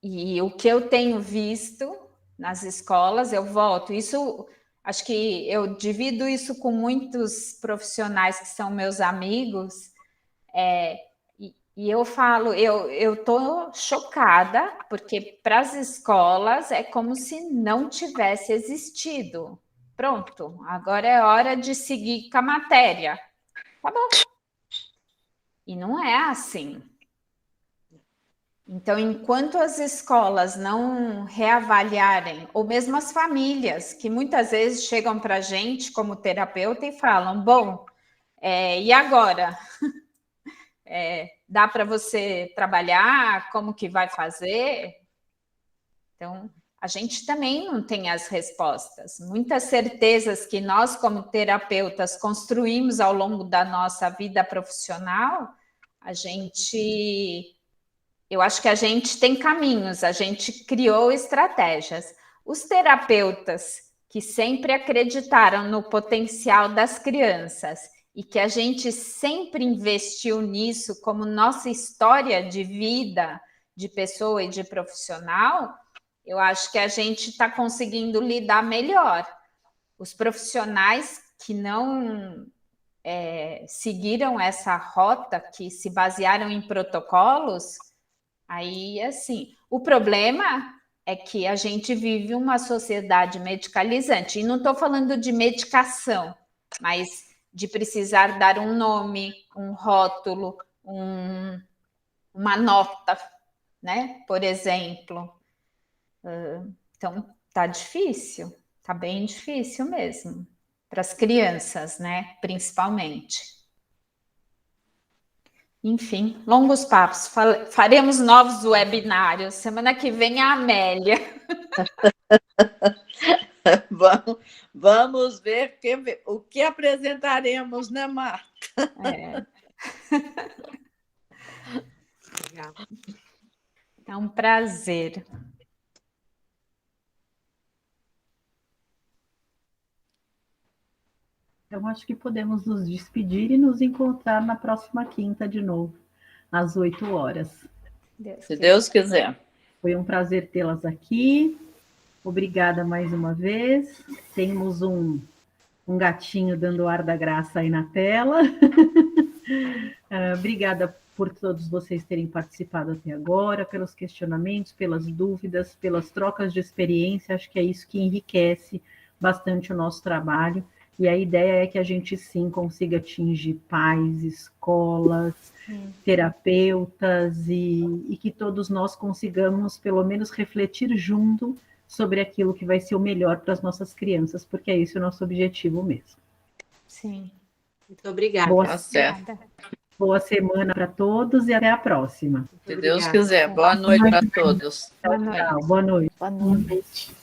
E o que eu tenho visto nas escolas, eu volto, isso... Acho que eu divido isso com muitos profissionais que são meus amigos, e eu falo, eu estou chocada, porque para as escolas é como se não tivesse existido. Pronto, agora é hora de seguir com a matéria. Tá bom. E não é assim. Então, enquanto as escolas não reavaliarem, ou mesmo as famílias, que muitas vezes chegam para a gente como terapeuta e falam, bom, e agora? Dá para você trabalhar? Como que vai fazer? Então, a gente também não tem as respostas. Muitas certezas que nós, como terapeutas, construímos ao longo da nossa vida profissional, eu acho que a gente tem caminhos, a gente criou estratégias. Os terapeutas que sempre acreditaram no potencial das crianças e que a gente sempre investiu nisso como nossa história de vida, de pessoa e de profissional, eu acho que a gente está conseguindo lidar melhor. Os profissionais que não seguiram essa rota, que se basearam em protocolos, aí, assim, o problema é que a gente vive uma sociedade medicalizante. E não estou falando de medicação, mas de precisar dar um nome, um rótulo, uma nota, né? Por exemplo. Então, tá difícil, tá bem difícil mesmo. Para as crianças, né? Principalmente. Enfim, longos papos. Faremos novos webinários. Semana que vem a Amélia. Vamos ver o que apresentaremos, né, Marta? É um prazer. Então, acho que podemos nos despedir e nos encontrar na próxima quinta de novo, às 8 horas. Se Deus quiser. Foi um prazer tê-las aqui. Obrigada mais uma vez. Temos um gatinho dando ar da graça aí na tela. Obrigada por todos vocês terem participado até agora, pelos questionamentos, pelas dúvidas, pelas trocas de experiência. Acho que é isso que enriquece bastante o nosso trabalho. E a ideia é que a gente, sim, consiga atingir pais, escolas, terapeutas, e que todos nós consigamos, pelo menos, refletir junto sobre aquilo que vai ser o melhor para as nossas crianças, porque é esse o nosso objetivo mesmo. Sim. Muito obrigada. Boa certo. Boa semana para todos e até a próxima. Se Deus quiser. Boa noite para todos. Tchau, tchau. Boa noite. Boa noite.